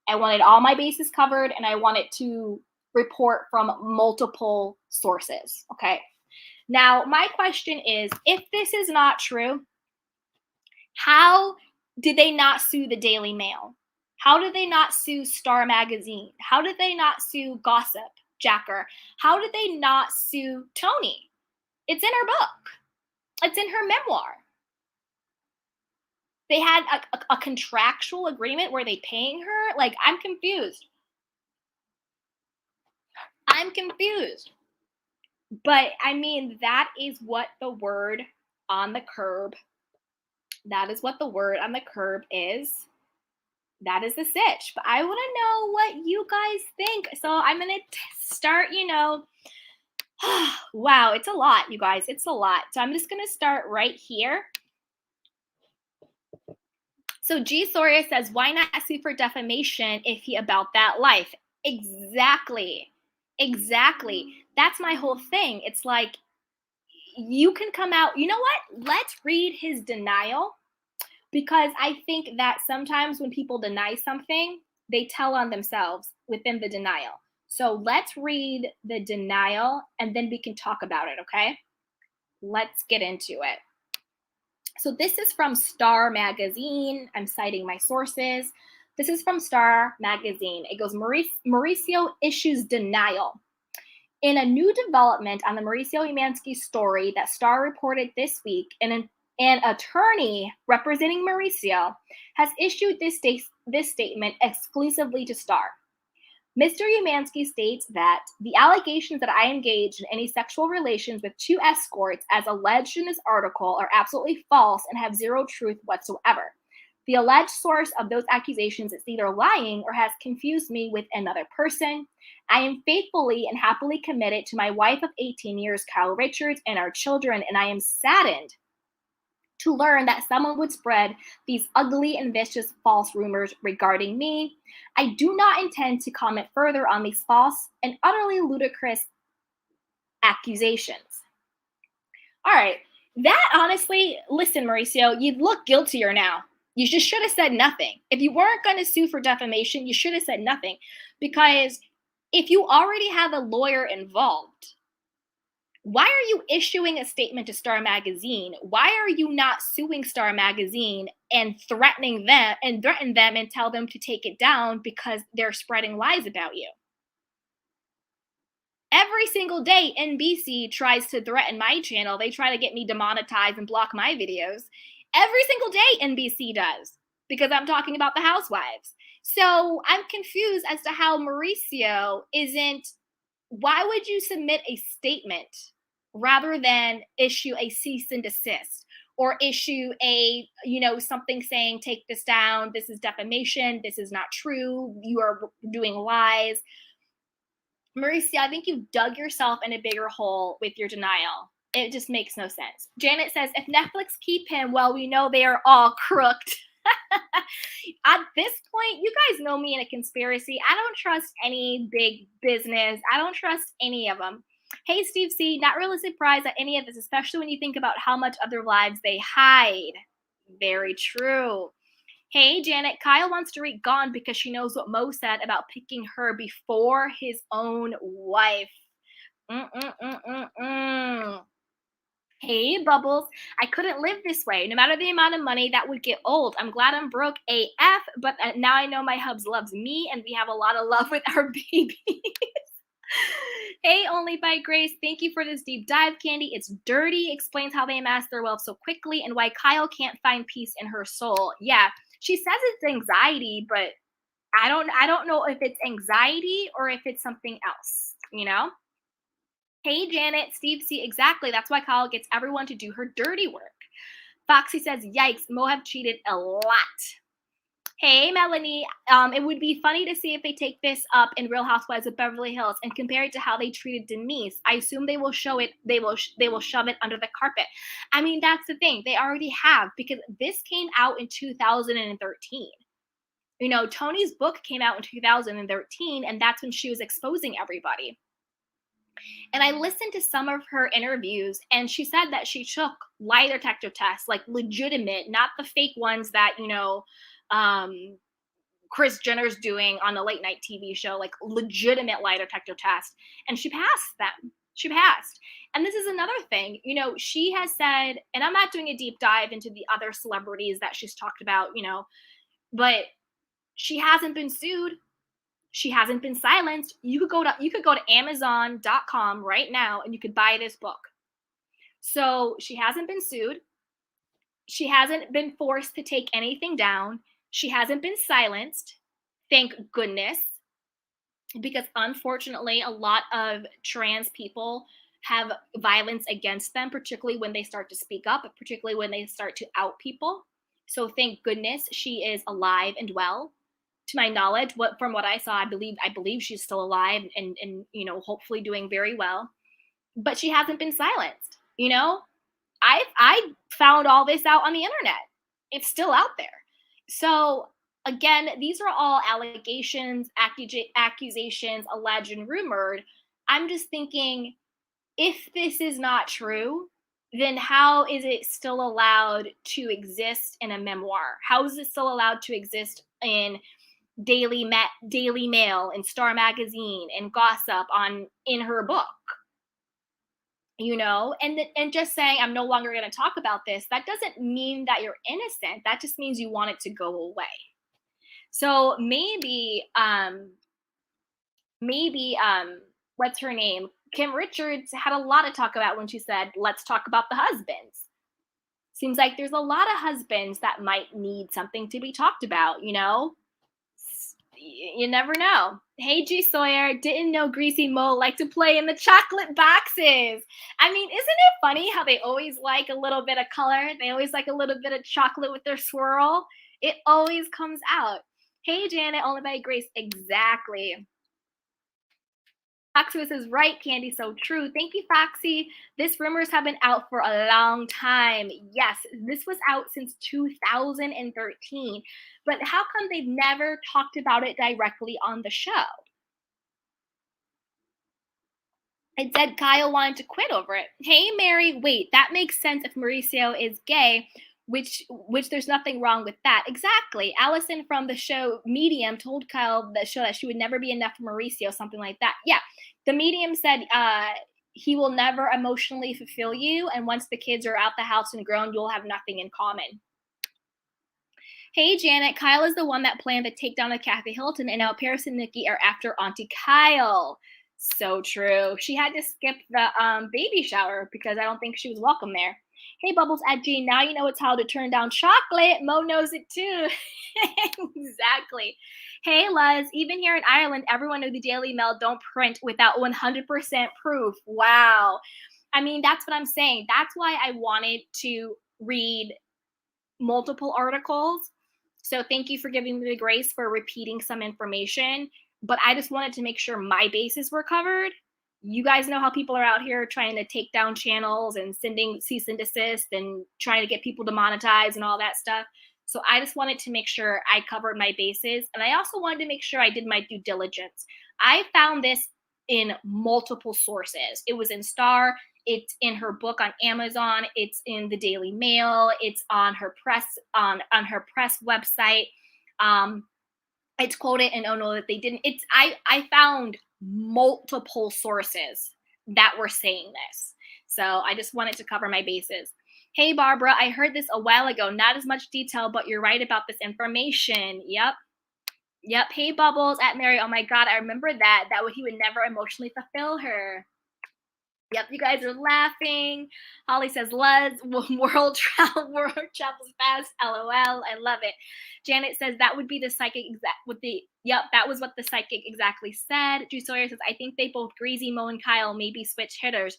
A: I wanted all my bases covered and I wanted to report from multiple sources. Okay. Now, my question is, if this is not true, how did they not sue the Daily Mail? How did they not sue Star Magazine? How did they not sue Gossip Jacker? How did they not sue Tony? It's in her book. It's in her memoir. They had a contractual agreement where they paying her. Like, I'm confused. I'm confused. But I mean, that is what the word on the curb. That is what the word on the curb is. That is the sitch. But I want to know what you guys think. So I'm gonna start. Wow, it's a lot, you guys. It's a lot. So I'm just gonna start right here. So G. Soria says, why not sue for defamation if he about that life? Exactly. Exactly. That's my whole thing. It's like, you can come out, you know what? Let's read his denial, because I think that sometimes when people deny something, they tell on themselves within the denial. So let's read the denial and then we can talk about it, okay? Let's get into it. So this is from Star Magazine. I'm citing my sources. This is from Star Magazine. It goes, Mauricio issues denial. In a new development on the Mauricio Umansky story that Star reported this week, an attorney representing Mauricio has issued this statement exclusively to Star. Mr. Umansky states that the allegations that I engaged in any sexual relations with 2 escorts, as alleged in this article, are absolutely false and have zero truth whatsoever. The alleged source of those accusations is either lying or has confused me with another person. I am faithfully and happily committed to my wife of 18 years, Kyle Richards, and our children, and I am saddened to learn that someone would spread these ugly and vicious false rumors regarding me. I do not intend to comment further on these false and utterly ludicrous accusations. All right. That honestly, listen, Mauricio, you look guiltier now. You just should have said nothing. If you weren't going to sue for defamation, you should have said nothing. Because if you already have a lawyer involved, why are you issuing a statement to Star Magazine? Why are you not suing Star Magazine and threaten them and tell them to take it down because they're spreading lies about you? Every single day, NBC tries to threaten my channel. They try to get me demonetized and block my videos. Every single day, NBC does, because I'm talking about the housewives. So I'm confused as to how Mauricio isn't. Why would you submit a statement rather than issue a cease and desist or issue a, something saying, take this down, this is defamation, this is not true, you are doing lies? Mauricio, I think you've dug yourself in a bigger hole with your denial. It just makes no sense. Janet says, if Netflix keep him, well, we know they are all crooked. At this point, you guys know me in a conspiracy. I don't trust any big business. I don't trust any of them. Hey, Steve C., not really surprised at any of this, especially when you think about how much other lives they hide. Very true. Hey, Janet, Kyle wants Dorit gone because she knows what Mo said about picking her before his own wife. Hey, Bubbles, I couldn't live this way. No matter the amount of money, that would get old. I'm glad I'm broke AF, but now I know my hubs loves me and we have a lot of love with our babies. Hey, Only by Grace, thank you for this deep dive, Candy. It's dirty. Explains how they amass their wealth so quickly and why Kyle can't find peace in her soul. Yeah, she says it's anxiety, but I don't know if it's anxiety or if it's something else, Hey, Janet, Steve C. Exactly. That's why Kyle gets everyone to do her dirty work. Foxy says, yikes, Mo have cheated a lot. Hey, Melanie, it would be funny to see if they take this up in Real Housewives of Beverly Hills and compare it to how they treated Denise. I assume they will show it. They will shove it under the carpet. I mean, that's the thing. They already have, because this came out in 2013. Tony's book came out in 2013, and that's when she was exposing everybody. And I listened to some of her interviews, and she said that she took lie detector tests, like legitimate, not the fake ones that, um, Chris Jenner's doing on a late night TV show, like legitimate lie detector test. And she passed them. She passed. And this is another thing, she has said, and I'm not doing a deep dive into the other celebrities that she's talked about, but she hasn't been sued. She hasn't been silenced. You could go to Amazon.com right now and you could buy this book. So she hasn't been sued. She hasn't been forced to take anything down. She hasn't been silenced. Thank goodness. Because unfortunately, a lot of trans people have violence against them, particularly when they start to speak up, particularly when they start to out people. So thank goodness she is alive and well. To my knowledge, from what I saw, I believe she's still alive and hopefully doing very well. But she hasn't been silenced. I found all this out on the internet. It's still out there. So again, these are all allegations, accusations, alleged, and rumored. I'm just thinking, if this is not true, then how is it still allowed to exist in a memoir? How is it still allowed to exist in Daily Mail and Star Magazine and Gossip in her book? And just saying I'm no longer going to talk about this, that doesn't mean that you're innocent. That just means you want it to go away. So maybe what's her name, Kim Richards, had a lot to talk about when she said, let's talk about the husbands. Seems like there's a lot of husbands that might need something to be talked about. You never know. Hey, G Sawyer, didn't know Greasy Mo liked to play in the chocolate boxes. I mean, isn't it funny how they always like a little bit of color? They always like a little bit of chocolate with their swirl. It always comes out. Hey, Janet, only by grace. Exactly. Foxy says, right, Candy, so true. Thank you, Foxy. This rumors have been out for a long time. Yes, this was out since 2013. But how come they've never talked about it directly on the show? It said Kyle wanted to quit over it. Hey, Mary, wait, that makes sense if Mauricio is gay, which there's nothing wrong with that. Exactly. Allison from the show Medium told Kyle the show that she would never be enough for Mauricio, something like that. Yeah, the Medium said he will never emotionally fulfill you, and once the kids are out the house and grown, you'll have nothing in common. Hey, Janet, Kyle is the one that planned the takedown of Kathy Hilton, and now Paris and Nikki are after Auntie Kyle. So true. She had to skip the baby shower because I don't think she was welcome there. Hey, Bubbles at G, now you know it's how to turn down chocolate. Mo knows it too. Exactly. Hey, Luz, even here in Ireland, everyone knew the Daily Mail don't print without 100% proof. Wow. I mean, that's what I'm saying. That's why I wanted to read multiple articles. So thank you for giving me the grace for repeating some information. But I just wanted to make sure my bases were covered. You guys know how people are out here trying to take down channels and sending cease and desist and trying to get people to monetize and all that stuff. So I just wanted to make sure I covered my bases. And I also wanted to make sure I did my due diligence. I found this in multiple sources. It was in Star, it's in her book on Amazon, it's in the Daily Mail, it's on her press website. It's quoted, and oh no, that they didn't. I found multiple sources that were saying this. So I just wanted to cover my bases. Hey, Barbara, I heard this a while ago. Not as much detail, but you're right about this information. Yep. Yep. Hey, Bubbles at Mary. Oh my God, I remember that. He would never emotionally fulfill her. Yep, you guys are laughing. Holly says, "Luz, world travels fast." LOL. I love it. Janet says that would be the psychic Yep, that was what the psychic exactly said. Drew Sawyer says, "I think they both Greasy, Mo, and Kyle maybe switch hitters."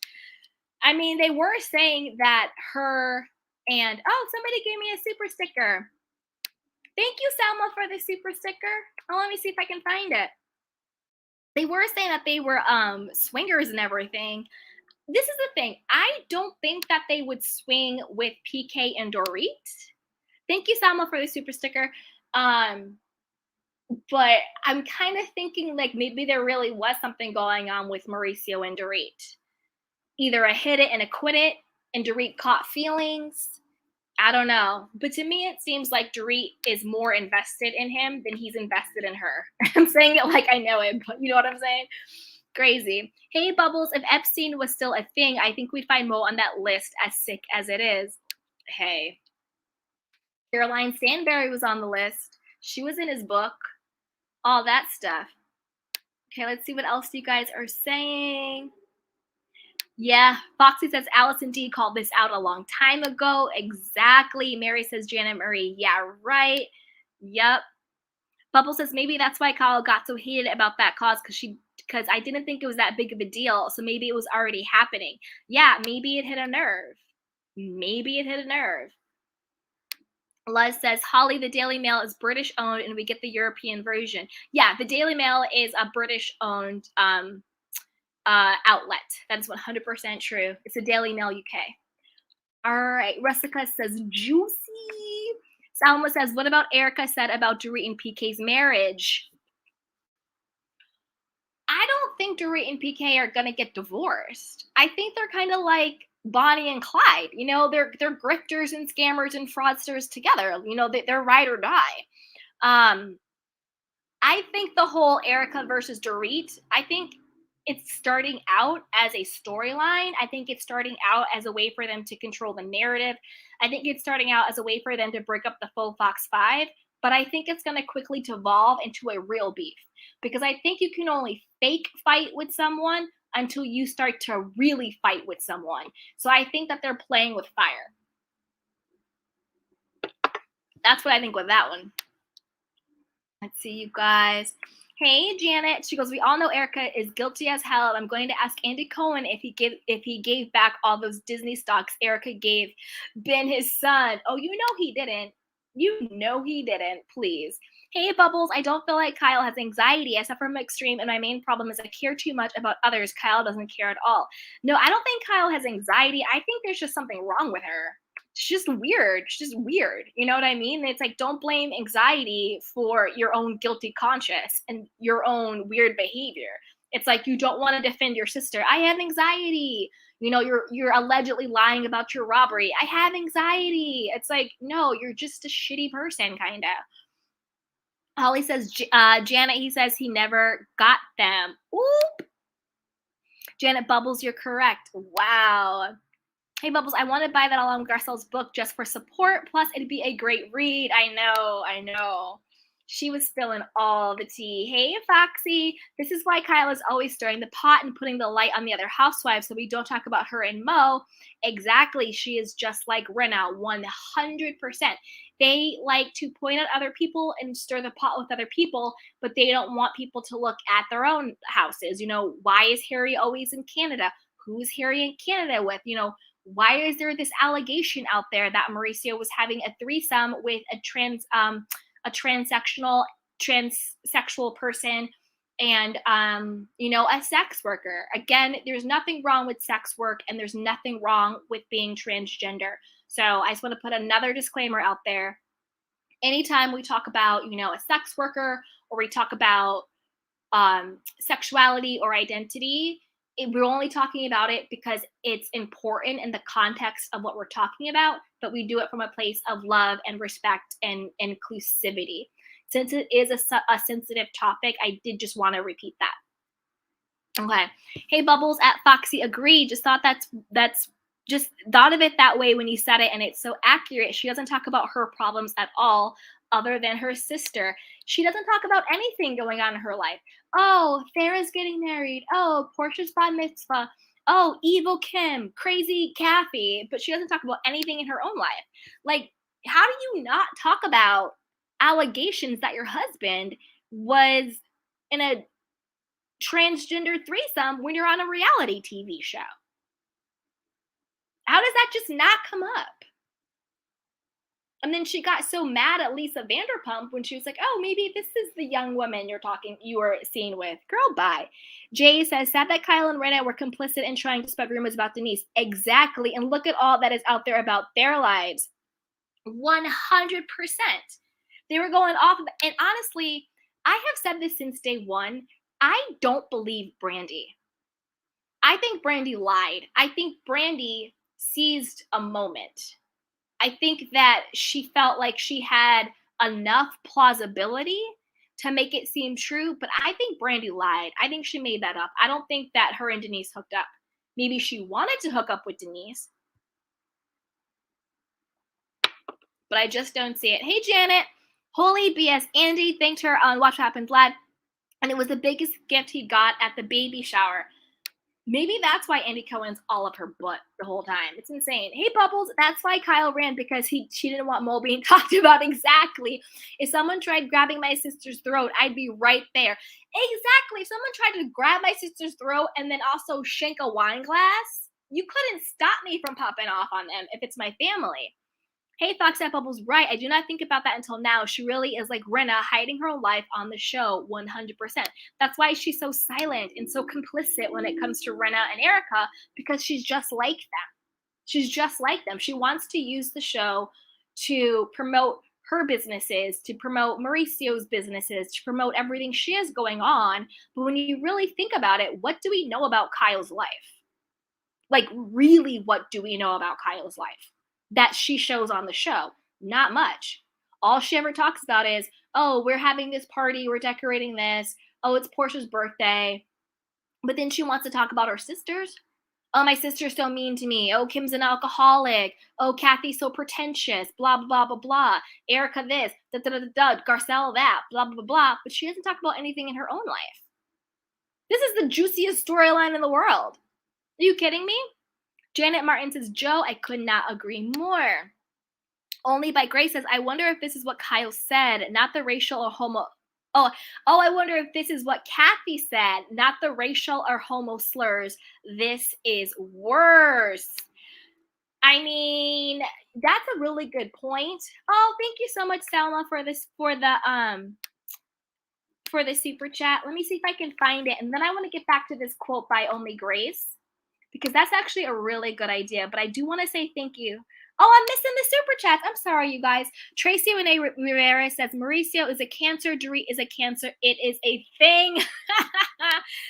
A: I mean, they were saying that her and somebody gave me a super sticker. Thank you, Selma, for the super sticker. Oh, let me see if I can find it. They were saying that they were swingers and everything. This is the thing. I don't think that they would swing with PK and Dorit. Thank you, Salma, for the super sticker. But I'm kind of thinking like maybe there really was something going on with Mauricio and Dorit. Either a hit it and a quit it, and Dorit caught feelings. I don't know. But to me, it seems like Dorit is more invested in him than he's invested in her. I'm saying it like I know him, but you know what I'm saying? Crazy. Hey, Bubbles, if Epstein was still a thing, I think we'd find Mo on that list, as sick as it is. Hey, Caroline Stanberry was on the list. She was in his book, all that stuff. Okay, let's see what else you guys are saying. Yeah, Foxy says Allison D called this out a long time ago. Exactly. Mary says Janet Marie. Yeah, right. Yep. Bubble says maybe that's why Kyle got so heated about that cause because I didn't think it was that big of a deal. So maybe it was already happening. Yeah, maybe it hit a nerve. Maybe it hit a nerve. Luz says Holly, the Daily Mail is British owned and we get the European version. Yeah, the Daily Mail is a British owned outlet. That is 100% true. It's a Daily Mail UK. All right. Russica says juicy. Salma says, what about Erica said about Dorit and PK's marriage? I don't think Dorit and PK are gonna get divorced. I think they're kind of like Bonnie and Clyde. You know, they're grifters and scammers and fraudsters together. You know, they're ride or die. Um, I think the whole Erica versus Dorit, I think it's starting out as a storyline. I think it's starting out as a way for them to control the narrative. I think it's starting out as a way for them to break up the faux Fox 5. But I think it's going to quickly devolve into a real beef because I think you can only fake fight with someone until you start to really fight with someone. So I think that they're playing with fire. That's what I think with that one. Let's see, you guys. Hey, Janet. She goes, we all know Erica is guilty as hell. I'm going to ask Andy Cohen if he gave back all those Disney stocks Erica gave Ben his son. Oh, you know he didn't. You know he didn't. Please. Hey, Bubbles. I don't feel like Kyle has anxiety. I suffer from extreme, and my main problem is I care too much about others. Kyle doesn't care at all. No, I don't think Kyle has anxiety. I think there's just something wrong with her. She's just weird. She's just weird. You know what I mean? It's like don't blame anxiety for your own guilty conscience and your own weird behavior. It's like you don't want to defend your sister. I have anxiety. You know, you're allegedly lying about your robbery. I have anxiety. It's like, no, you're just a shitty person, kind of. Holly says, Janet, he says he never got them. Oop. Janet Bubbles, you're correct. Wow. Hey, Bubbles, I want to buy that Alan Garcelle's book just for support. Plus, it'd be a great read. I know. She was spilling all the tea. Hey, Foxy. This is why Kyle is always stirring the pot and putting the light on the other housewives so we don't talk about her and Mo. Exactly. She is just like Renna, 100%. They like to point at other people and stir the pot with other people, but they don't want people to look at their own houses. You know, why is Harry always in Canada? Who's Harry in Canada with? You know, why is there this allegation out there that Mauricio was having a threesome with a transsexual person and you know, a sex worker? Again, there's nothing wrong with sex work and there's nothing wrong with being transgender. So I just want to put another disclaimer out there. Anytime we talk about, you know, a sex worker or we talk about sexuality or identity, we're only talking about it because it's important in the context of what we're talking about, but we do it from a place of love and respect and inclusivity. Since it is a sensitive topic, I did just want to repeat that. Okay. Hey, Bubbles at Foxy agree. Just thought that's just thought of it that way when you said it, and it's so accurate. She doesn't talk about her problems at all, other than her sister. She doesn't talk about anything going on in her life. Oh, Farrah's getting married. Oh, Portia's bar mitzvah. Oh, evil Kim, crazy Kathy. But she doesn't talk about anything in her own life. Like, how do you not talk about allegations that your husband was in a transgender threesome when you're on a reality TV show? How does that just not come up? And then she got so mad at Lisa Vanderpump when she was like, oh, maybe this is the young woman you were seen with. Girl, bye. Jay says, sad that Kyle and Renna were complicit in trying to spread rumors about Denise. Exactly. And look at all that is out there about their lives. 100%. They were going off. And honestly, I have said this since day one. I don't believe Brandy. I think Brandy lied. I think Brandy seized a moment. I think that she felt like she had enough plausibility to make it seem true, but I think Brandy lied. I think she made that up. I don't think that her and Denise hooked up. Maybe she wanted to hook up with Denise, but I just don't see it. Hey, Janet. Holy BS. Andy thanked her on Watch What Happens Live, and it was the biggest gift he got at the baby shower. Maybe that's why Andy Cohen's all up her butt the whole time. It's insane. Hey, Bubbles, that's why Kyle ran, because she didn't want Mo being talked about. Exactly. If someone tried grabbing my sister's throat, I'd be right there. Exactly. If someone tried to grab my sister's throat and then also shank a wine glass, you couldn't stop me from popping off on them if it's my family. Hey, Foxette Bubbles, right. I do not think about that until now. She really is like Rinna, hiding her life on the show 100%. That's why she's so silent and so complicit when it comes to Rinna and Erica, because she's just like them. She's just like them. She wants to use the show to promote her businesses, to promote Mauricio's businesses, to promote everything she has going on. But when you really think about it, what do we know about Kyle's life? Like, really, what do we know about Kyle's life that she shows on the show? Not much. All she ever talks about is, oh, we're having this party, we're decorating this. Oh, it's Portia's birthday. But then she wants to talk about her sisters. Oh, my sister's so mean to me. Oh, Kim's an alcoholic. Oh, Kathy's so pretentious. Blah, blah, blah, blah, blah. Erica this. Da, da, da, da, da. Garcelle that. Blah, blah, blah, blah. But she doesn't talk about anything in her own life. This is the juiciest storyline in the world. Are you kidding me? Janet Martin says, Joe, I could not agree more. Only by Grace says, I wonder if this is what Kyle said, not the racial or homo. Oh, I wonder if this is what Kathy said, not the racial or homo slurs. This is worse. I mean, that's a really good point. Oh, thank you so much, Selma, for this, for the super chat. Let me see if I can find it. And then I want to get back to this quote by Only Grace, because that's actually a really good idea. But I do want to say thank you. Oh, I'm missing the super chats. I'm sorry, you guys. Tracy Renee Rivera says, Mauricio is a cancer. Dorit is a cancer. It is a thing.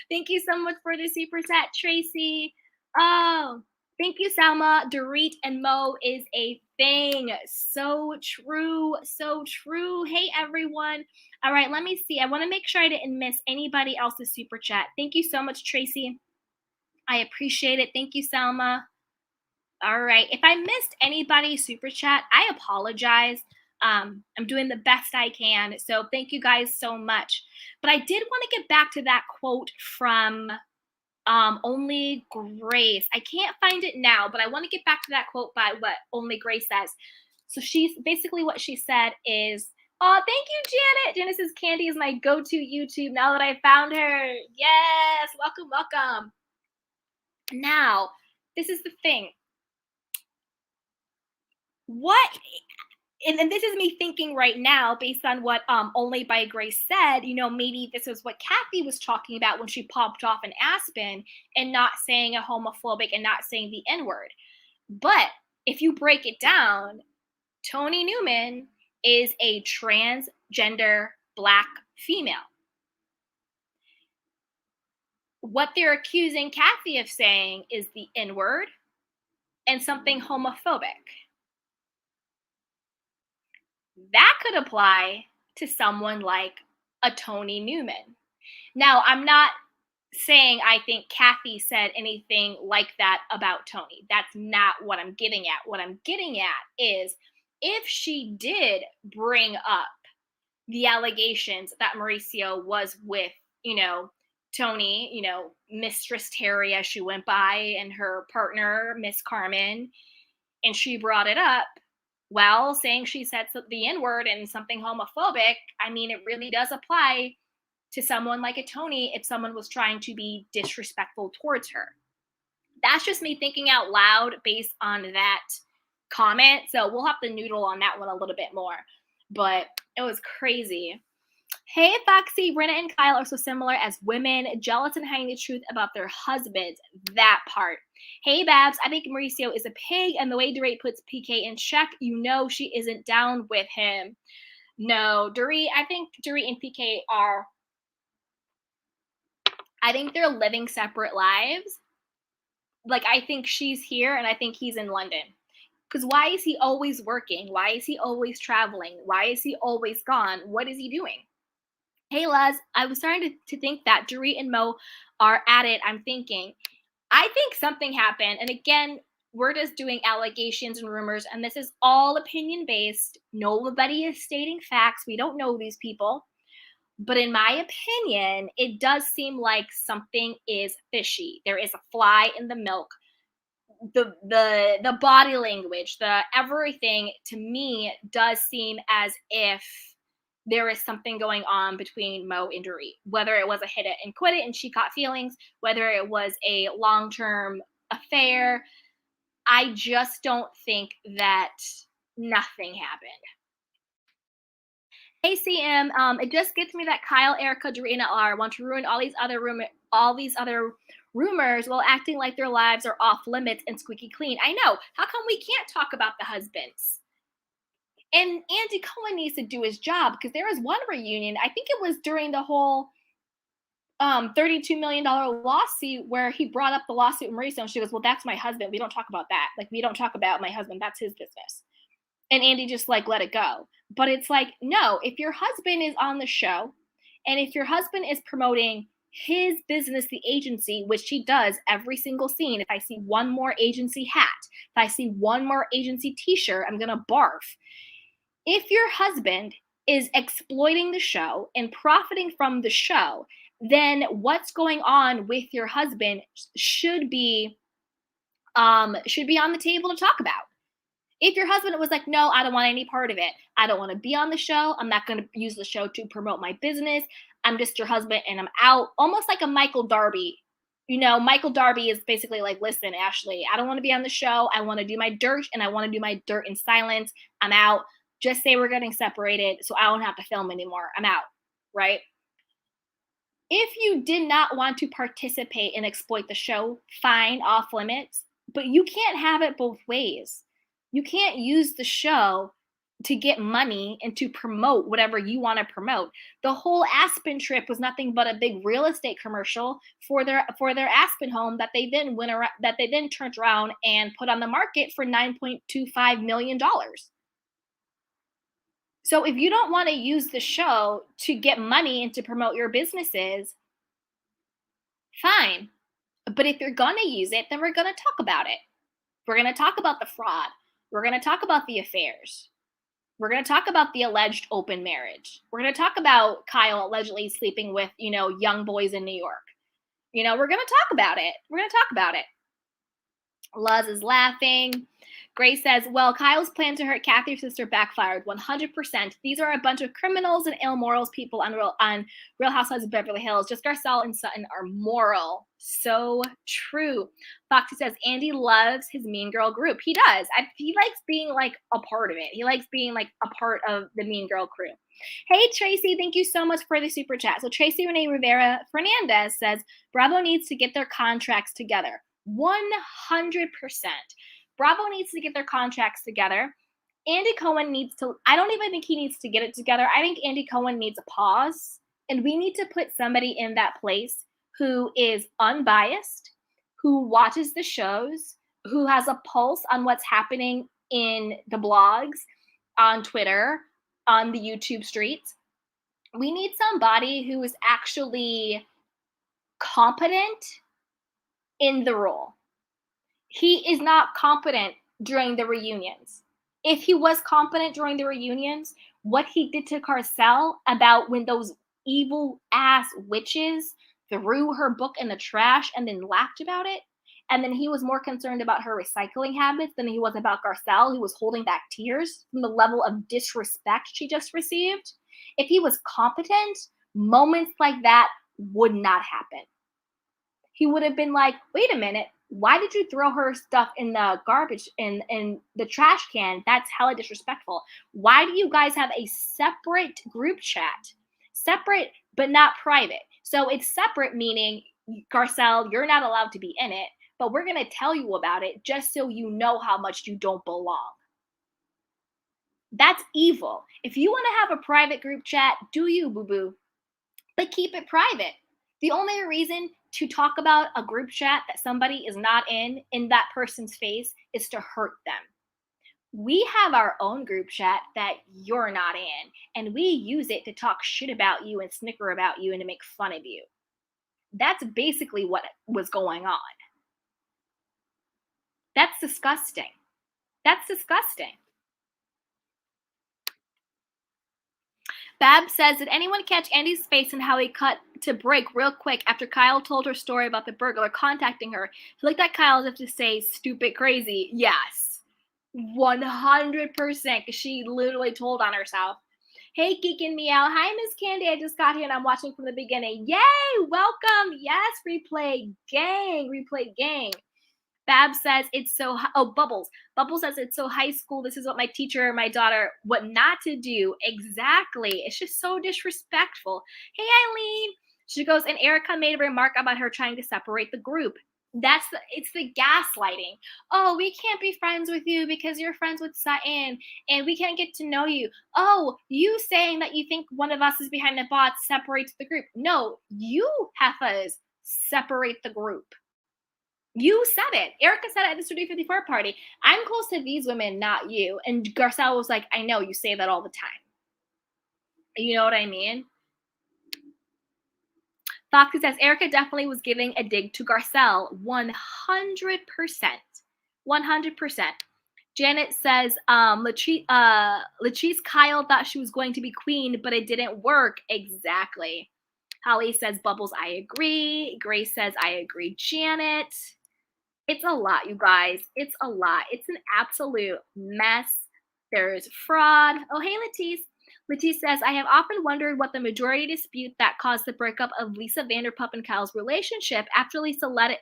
A: Thank you so much for the super chat, Tracy. Oh, thank you, Salma. Dorit and Mo is a thing. So true. So true. Hey, everyone. All right, let me see. I want to make sure I didn't miss anybody else's super chat. Thank you so much, Tracy. I appreciate it. Thank you, Salma. All right. If I missed anybody's super chat, I apologize. I'm doing the best I can. So thank you guys so much. But I did want to get back to that quote from Only Grace. I can't find it now, but I want to get back to that quote by what Only Grace says. So she's basically, what she said is, oh, thank you, Janet. Janet says, Candy is my go-to YouTube now that I found her. Yes. Welcome, welcome. Now, this is the thing. What, and this is me thinking right now based on what Only by Grace said, maybe this is what Kathy was talking about when she popped off in Aspen and not saying a homophobic and not saying the N-word. But if you break it down, Tony Newman is a transgender Black female. What they're accusing Kathy of saying is the N-word and something homophobic. That could apply to someone like a Tony Newman. Now, I'm not saying I think Kathy said anything like that about Tony. That's not what I'm getting at. What I'm getting at is, if she did bring up the allegations that Mauricio was with, Tony, Mistress Terry, as she went by, and her partner, Miss Carmen, and she brought it up, well, saying she said the N-word and something homophobic, I mean, it really does apply to someone like a Tony if someone was trying to be disrespectful towards her. That's just me thinking out loud based on that comment. So we'll have to noodle on that one a little bit more. But it was crazy. Hey, Foxy, Brenna and Kyle are so similar as women, jealous and hiding the truth about their husbands. That part. Hey, Babs, I think Mauricio is a pig, and the way Dorit puts PK in check, she isn't down with him. No, Dorit, I think Dorit and PK are, I think they're living separate lives. Like, I think she's here and I think he's in London. Because why is he always working? Why is he always traveling? Why is he always gone? What is he doing? Hey, Les, I was starting to think that Dorit and Mo are at it. I'm thinking, I think something happened. And again, we're just doing allegations and rumors, and this is all opinion based. Nobody is stating facts. We don't know these people. But in my opinion, it does seem like something is fishy. There is a fly in the milk. The body language, the everything to me does seem as if there is something going on between Mo and Dorit. Whether it was a hit it and quit it and she caught feelings, whether it was a long-term affair, I just don't think that nothing happened. Hey CM, it just gets me that Kyle, Erica, Dorina are want to ruin all these other rumors while acting like their lives are off limits and squeaky clean. I know. How come we can't talk about the husbands? And Andy Cohen needs to do his job because there was one reunion. I think it was during the whole $32 million lawsuit where he brought up the lawsuit with Mauricio and she goes, "Well, that's my husband. We don't talk about that. Like, we don't talk about my husband. That's his business." And Andy just like let it go. But it's like, no, if your husband is on the show and if your husband is promoting his business, the agency, which he does every single scene, if I see one more agency hat, if I see one more agency t-shirt, I'm going to barf. If your husband is exploiting the show and profiting from the show, then what's going on with your husband should be on the table to talk about. If your husband was like, "No, I don't want any part of it. I don't want to be on the show. I'm not going to use the show to promote my business. I'm just your husband and I'm out." Almost like a Michael Darby. Michael Darby is basically like, "Listen, Ashley, I don't want to be on the show. I want to do my dirt and I want to do my dirt in silence. I'm out. Just say we're getting separated so I don't have to film anymore. I'm out." Right? If you did not want to participate and exploit the show, fine, off limits, but you can't have it both ways. You can't use the show to get money and to promote whatever you want to promote. The whole Aspen trip was nothing but a big real estate commercial for their Aspen home that they then turned around and put on the market for $9.25 million. So if you don't want to use the show to get money and to promote your businesses, fine. But if you're going to use it, then we're going to talk about it. We're going to talk about the fraud. We're going to talk about the affairs. We're going to talk about the alleged open marriage. We're going to talk about Kyle allegedly sleeping with, young boys in New York. We're going to talk about it. We're going to talk about it. Luz is laughing. Grace says, "Well, Kyle's plan to hurt Kathy's sister backfired 100%. These are a bunch of criminals and ill morals people on Real Housewives of Beverly Hills. Just Garcelle and Sutton are moral." So true. Foxy says, "Andy loves his Mean Girl group." He does. He likes being like a part of it. He likes being like a part of the Mean Girl crew. Hey, Tracy, thank you so much for the super chat. So Tracy Renee Rivera Fernandez says, "Bravo needs to get their contracts together." 100%. Bravo needs to get their contracts together. Andy Cohen I don't even think he needs to get it together. I think Andy Cohen needs a pause. And we need to put somebody in that place who is unbiased, who watches the shows, who has a pulse on what's happening in the blogs, on Twitter, on the YouTube streets. We need somebody who is actually competent in the role. He is not competent during the reunions. If he was competent during the reunions, what he did to Garcelle about when those evil ass witches threw her book in the trash and then laughed about it, and then he was more concerned about her recycling habits than he was about Garcelle, who was holding back tears from the level of disrespect she just received. If he was competent, moments like that would not happen. He would have been like, "Wait a minute, why did you throw her stuff in the garbage in the trash can? That's hella disrespectful. Why do you guys have a separate group chat? Separate but not private." So it's separate, meaning, Garcelle, you're not allowed to be in it, but we're going to tell you about it just so you know how much you don't belong. That's evil. If you want to have a private group chat, do you, boo boo? But keep it private. The only reason to talk about a group chat that somebody is not in that person's face is to hurt them. We have our own group chat that you're not in, and we use it to talk shit about you and snicker about you and to make fun of you. That's basically what was going on. That's disgusting. That's disgusting. Bab says, did anyone catch Andy's face and how he cut to break real quick after Kyle told her story about the burglar contacting her? He looked at Kyle as if to say, stupid crazy. Yes. 100%, because she literally told on herself. Hey, Geek and Meow. Hi, Miss Candy. I just got here and I'm watching from the beginning. Yay! Welcome. Yes, replay gang. Replay gang. Bab says it's so Bubbles. Bubbles says it's so high school. This is what my teacher and my daughter what not to do. Exactly. It's just so disrespectful. Hey Eileen. She goes, and Erica made a remark about her trying to separate the group. It's the gaslighting. Oh, we can't be friends with you because you're friends with Sutton and we can't get to know you. Oh, you saying that you think one of us is behind the bot separates the group. No, you heifers separate the group. You said it. Erica said it at the Studio 54 party. I'm close to these women, not you. And Garcelle was like, I know, you say that all the time. You know what I mean? Foxy says, Erica definitely was giving a dig to Garcelle. 100%. 100%. Janet says, Latrice Kyle thought she was going to be queen, but it didn't work. Exactly. Holly says, Bubbles, I agree. Grace says, I agree, Janet. It's a lot, you guys. It's a lot. It's an absolute mess. There's fraud. Oh, hey, Latisse. Latisse says, I have often wondered what the majority dispute that caused the breakup of Lisa Vanderpump and Kyle's relationship. After Lisa left,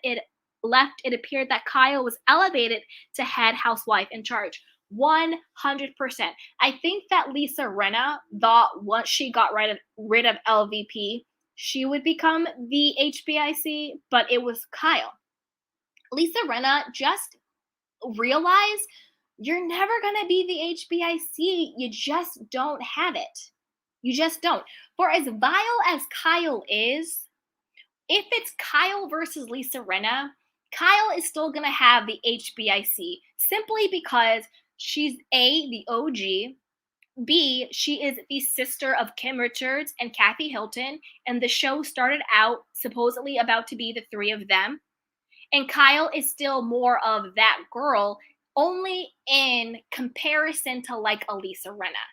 A: it appeared that Kyle was elevated to head housewife in charge. 100%. I think that Lisa Rinna thought once she got rid of LVP, she would become the HBIC, but it was Kyle. Lisa Rinna just realize you're never going to be the HBIC. You just don't have it. You just don't. For as vile as Kyle is, if it's Kyle versus Lisa Rinna, Kyle is still going to have the HBIC simply because she's A, the OG, B, she is the sister of Kim Richards and Kathy Hilton, and the show started out supposedly about to be the three of them. And Kyle is still more of that girl, only in comparison to like a Lisa Rinna.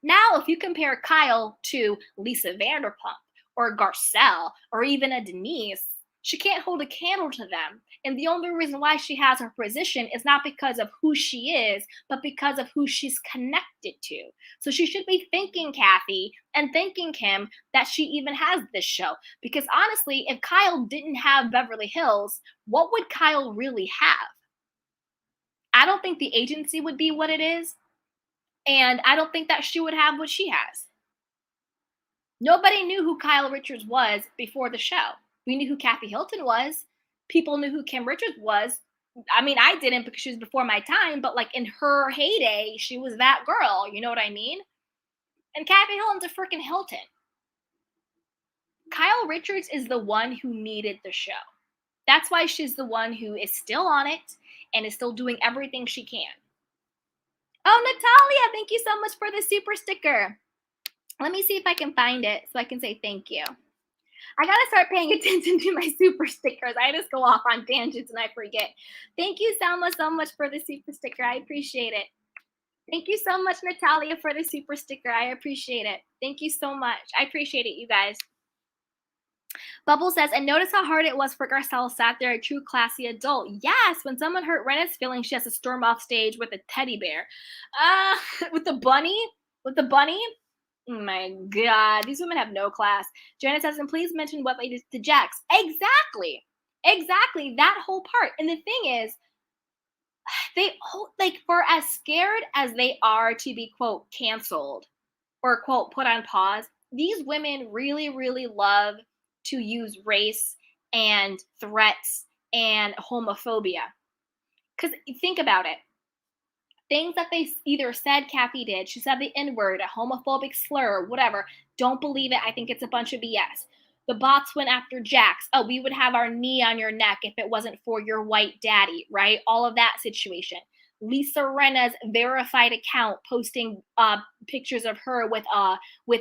A: Now, if you compare Kyle to Lisa Vanderpump or Garcelle or even a Denise, she can't hold a candle to them. And the only reason why she has her position is not because of who she is, but because of who she's connected to. So she should be thanking Kathy and thanking Kim that she even has this show. Because honestly, if Kyle didn't have Beverly Hills, what would Kyle really have? I don't think the agency would be what it is. And I don't think that she would have what she has. Nobody knew who Kyle Richards was before the show. We knew who Kathy Hilton was. People knew who Kim Richards was. I mean, I didn't because she was before my time, but like in her heyday, she was that girl. You know what I mean? And Kathy Hilton's a freaking Hilton. Kyle Richards is the one who needed the show. That's why she's the one who is still on it and is still doing everything she can. Oh, Natalia, thank you so much for the super sticker. Let me see if I can find it so I can say thank you. I gotta start paying attention to my super stickers. I just go off on tangents and I forget. Thank you, Selma, so much for the super sticker. I appreciate it. Thank you so much, Natalia, for the super sticker. I appreciate it. Thank you so much. I appreciate it, you guys. Bubble says, and notice how hard it was for Garcelle sat there, a true classy adult. Yes, when someone hurt Rena's feelings, she has to storm off stage with a teddy bear. With the bunny? With the bunny? Oh my God, these women have no class. Janet says, and please mention what they did to Jax. Exactly. Exactly. That whole part. And the thing is, they like for as scared as they are to be quote canceled or quote put on pause, these women really, really love to use race and threats and homophobia. Because think about it. Things that they either said Kathy did. She said the N word, a homophobic slur, whatever. Don't believe it. I think it's a bunch of BS. The bots went after Jax. Oh, we would have our knee on your neck if it wasn't for your white daddy, right? All of that situation. Lisa Renna's verified account posting pictures of her with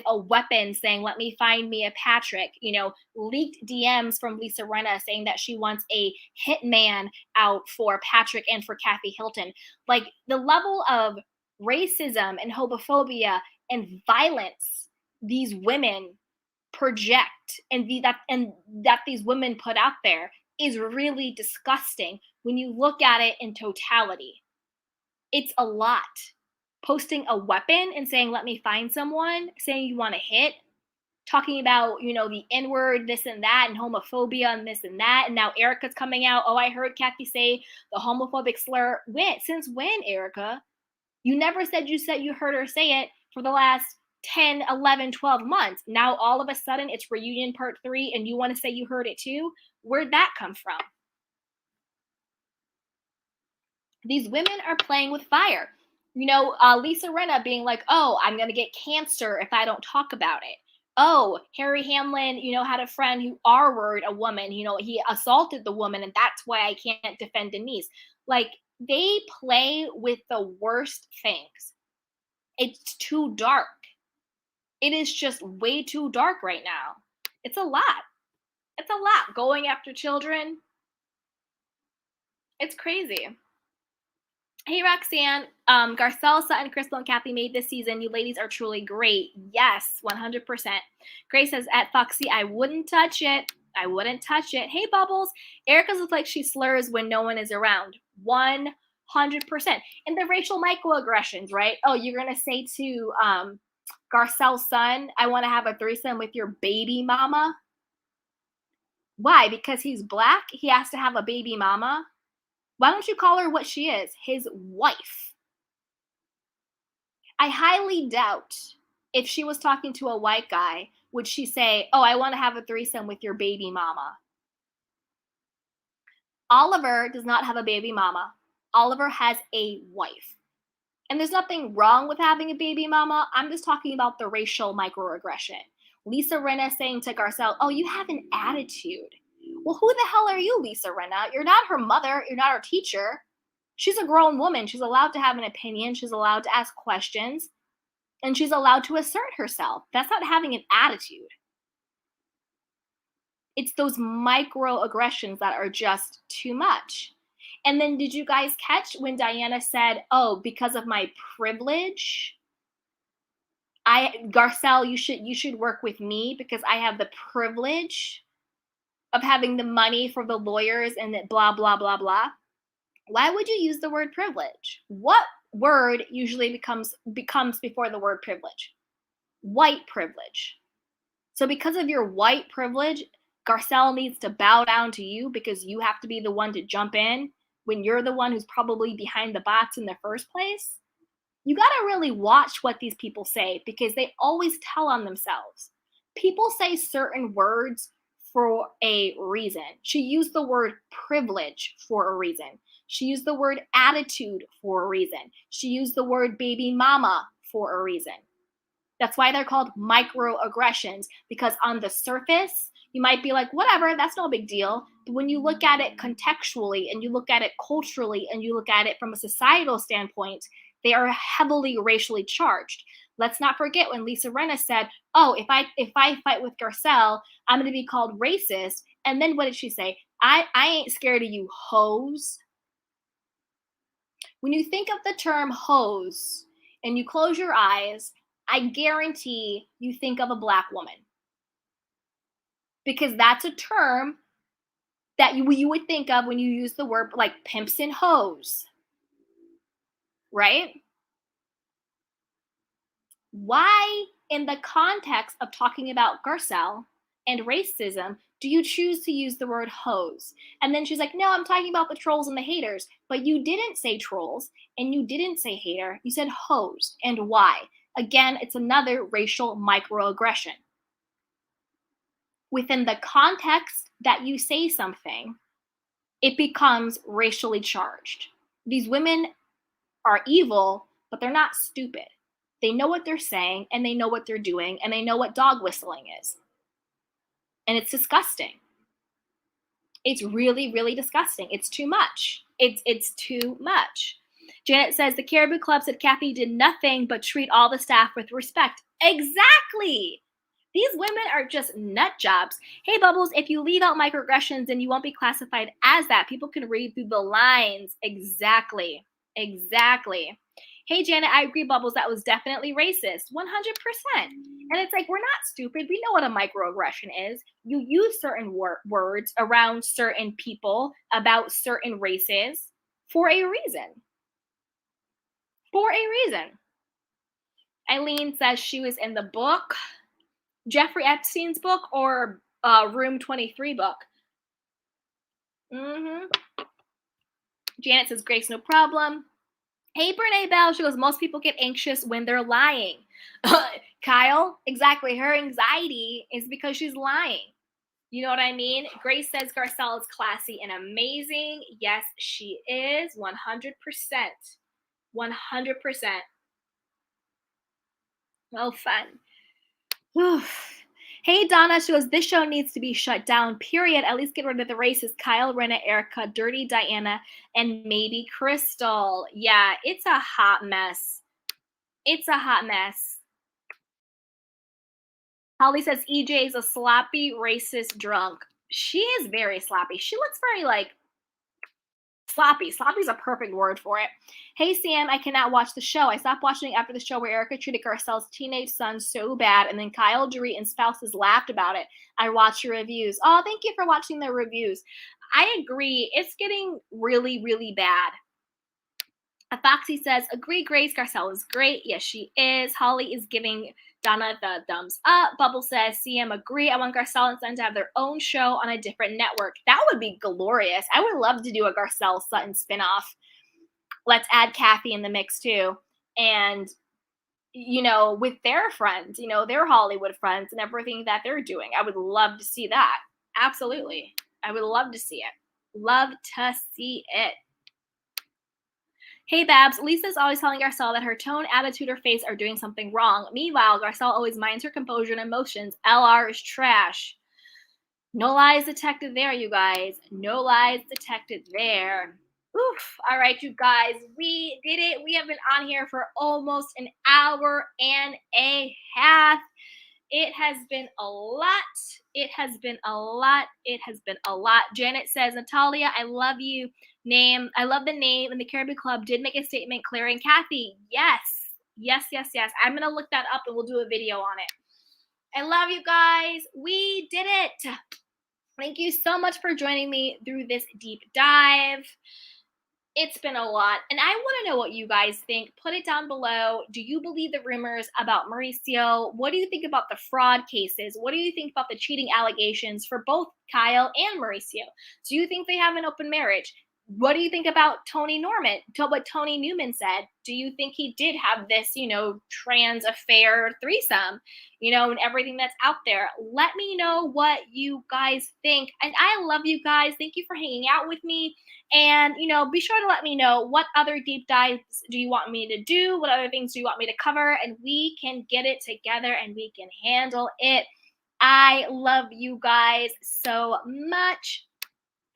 A: a weapon saying, "Let me find me a Patrick." You know, leaked DMs from Lisa Renna saying that she wants a hitman out for Patrick and for Kathy Hilton. Like the level of racism and homophobia and violence these women project and that these women put out there is really disgusting when you look at it in totality. It's a lot. Posting a weapon and saying, "Let me find someone," saying you want to hit, talking about, the N word, this and that, and homophobia and this and that. And now Erica's coming out. Oh, I heard Kathy say the homophobic slur. When? Since when, Erica? You never said you heard her say it for the last 10, 11, 12 months. Now all of a sudden it's reunion part 3 and you want to say you heard it too? Where'd that come from? These women are playing with fire. Lisa Renna being like, "Oh, I'm going to get cancer if I don't talk about it." Oh, Harry Hamlin, had a friend who R-word a woman. He assaulted the woman, and that's why I can't defend Denise. Like, they play with the worst things. It's too dark. It is just way too dark right now. It's a lot. It's a lot. Going after children. It's crazy. Hey, Roxanne. Garcelle, Sutton, Crystal, and Kathy made this season. You ladies are truly great. Yes, 100%. Grace says, at Foxy, I wouldn't touch it. I wouldn't touch it. Hey, Bubbles. Erica looks like she slurs when no one is around. 100%. And the racial microaggressions, right? Oh, you're going to say to Garcelle's son, "I want to have a threesome with your baby mama." Why? Because he's black? He has to have a baby mama? Why don't you call her what she is? His wife. I highly doubt if she was talking to a white guy, would she say, "Oh, I want to have a threesome with your baby mama." Oliver does not have a baby mama. Oliver has a wife. And there's nothing wrong with having a baby mama. I'm just talking about the racial microaggression. Lisa Rinna saying to Garcelle, "Oh, you have an attitude." Well, who the hell are you, Lisa Rinna? You're not her mother. You're not her teacher. She's a grown woman. She's allowed to have an opinion. She's allowed to ask questions. And she's allowed to assert herself. That's not having an attitude. It's those microaggressions that are just too much. And then did you guys catch when Diana said, "Oh, because of my privilege, Garcelle, you should work with me because I have the privilege of having the money for the lawyers and that blah blah blah blah." Why would you use the word privilege? What word usually becomes before the word privilege? White privilege. So because of your white privilege, Garcelle needs to bow down to you because you have to be the one to jump in when you're the one who's probably behind the bots in the first place. You got to really watch what these people say because they always tell on themselves. People say certain words for a reason. She used the word privilege for a reason. She used the word attitude for a reason. She used the word baby mama for a reason. That's why they're called microaggressions, because on the surface, you might be like, whatever, that's no big deal. But when you look at it contextually and you look at it culturally and you look at it from a societal standpoint, they are heavily racially charged. Let's not forget when Lisa Rinna said, "Oh, if I fight with Garcelle, I'm going to be called racist." And then what did she say? I ain't scared of you hoes. When you think of the term hose and you close your eyes, I guarantee you think of a black woman. Because that's a term that you would think of when you use the word like pimps and hoes. Right? Why, in the context of talking about Garcelle and racism, do you choose to use the word hose? And then she's like, "No, I'm talking about the trolls and the haters." But you didn't say trolls and you didn't say hater. You said hose. And why? Again, it's another racial microaggression. Within the context that you say something, it becomes racially charged. These women are evil, but they're not stupid. They know what they're saying, and they know what they're doing, and they know what dog whistling is. And it's disgusting. It's really, really disgusting. It's too much. It's too much. Janet says, the Caribou Club said Kathy did nothing but treat all the staff with respect. Exactly. These women are just nut jobs. Hey, Bubbles, if you leave out microaggressions, then you won't be classified as that. People can read through the lines. Exactly. Exactly. Hey, Janet, I agree, Bubbles. That was definitely racist. 100%. And it's like, we're not stupid. We know what a microaggression is. You use certain words around certain people about certain races for a reason. For a reason. Eileen says she was in the book. Jeffrey Epstein's book or Room 23 book? Janet says, Grace, no problem. Hey, Brene Bell, she goes, most people get anxious when they're lying. Kyle, exactly. Her anxiety is because she's lying. You know what I mean? Grace says Garcelle is classy and amazing. Yes, she is. 100%. 100%. Well, fun. Hey, Donna, she goes, this show needs to be shut down, period. At least get rid of the races. Kyle, Renna, Erica, Dirty Diana, and maybe Crystal. Yeah, it's a hot mess. It's a hot mess. Holly says EJ is a sloppy, racist drunk. She is very sloppy. She looks very, like, sloppy. Sloppy is a perfect word for it. Hey, Sam, I cannot watch the show. I stopped watching after the show where Erica treated Garcelle's teenage son so bad, and then Kyle, Dorit, and spouses laughed about it. I watched your reviews. Oh, thank you for watching the reviews. I agree. It's getting really, really bad. Foxy says, agree, Grace. Garcelle is great. Yes, she is. Holly is giving Donna the thumbs up. Bubble says, CM, agree. I want Garcelle and Sutton to have their own show on a different network. That would be glorious. I would love to do a Garcelle Sutton spinoff. Let's add Kathy in the mix too. And, you know, with their friends, you know, their Hollywood friends and everything that they're doing. I would love to see that. Absolutely. I would love to see it. Love to see it. Hey, Babs, Lisa's always telling Garcelle that her tone, attitude, or face are doing something wrong. Meanwhile, Garcelle always minds her composure and emotions. LR is trash. No lies detected there, you guys. No lies detected there. Oof. All right, you guys, we did it. We have been on here for almost an hour and a half. It has been a lot. It has been a lot. It has been a lot. Janet says, Natalia, I love you. I love the name, and the Caribou Club did make a statement clearing Kathy. Yes. Yes, yes, yes. I'm going to look that up, and we'll do a video on it. I love you guys. We did it. Thank you so much for joining me through this deep dive. It's been a lot, and I want to know what you guys think. Put it down below. Do you believe the rumors about Mauricio? What do you think about the fraud cases? What do you think about the cheating allegations for both Kyle and Mauricio? Do you think they have an open marriage? What do you think about Tony Norman? What Tony Newman said? Do you think he did have this, you know, trans affair threesome, you know, and everything that's out there? Let me know what you guys think. And I love you guys. Thank you for hanging out with me. And, you know, be sure to let me know what other deep dives do you want me to do? What other things do you want me to cover? And we can get it together and we can handle it. I love you guys so much.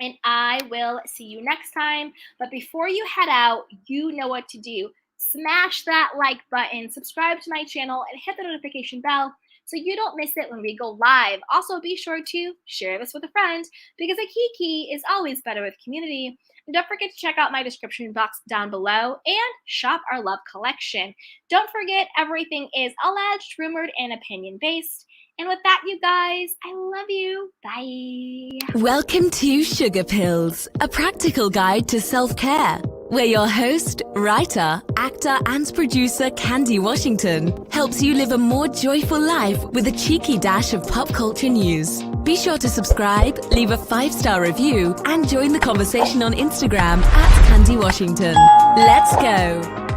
A: And I will see you next time. But before you head out, you know what to do. Smash that like button, subscribe to my channel, and hit the notification bell so you don't miss it when we go live. Also, be sure to share this with a friend because a kiki is always better with community. And don't forget to check out my description box down below and shop our love collection. Don't forget, everything is alleged, rumored, and opinion-based. And with that, you guys, I love you. Bye.
B: Welcome to Sugar Pills, a practical guide to self-care, where your host, writer, actor, and producer Candy Washington helps you live a more joyful life with a cheeky dash of pop culture news. Be sure to subscribe, leave a 5-star review, and join the conversation on Instagram @Candy Washington. Let's go.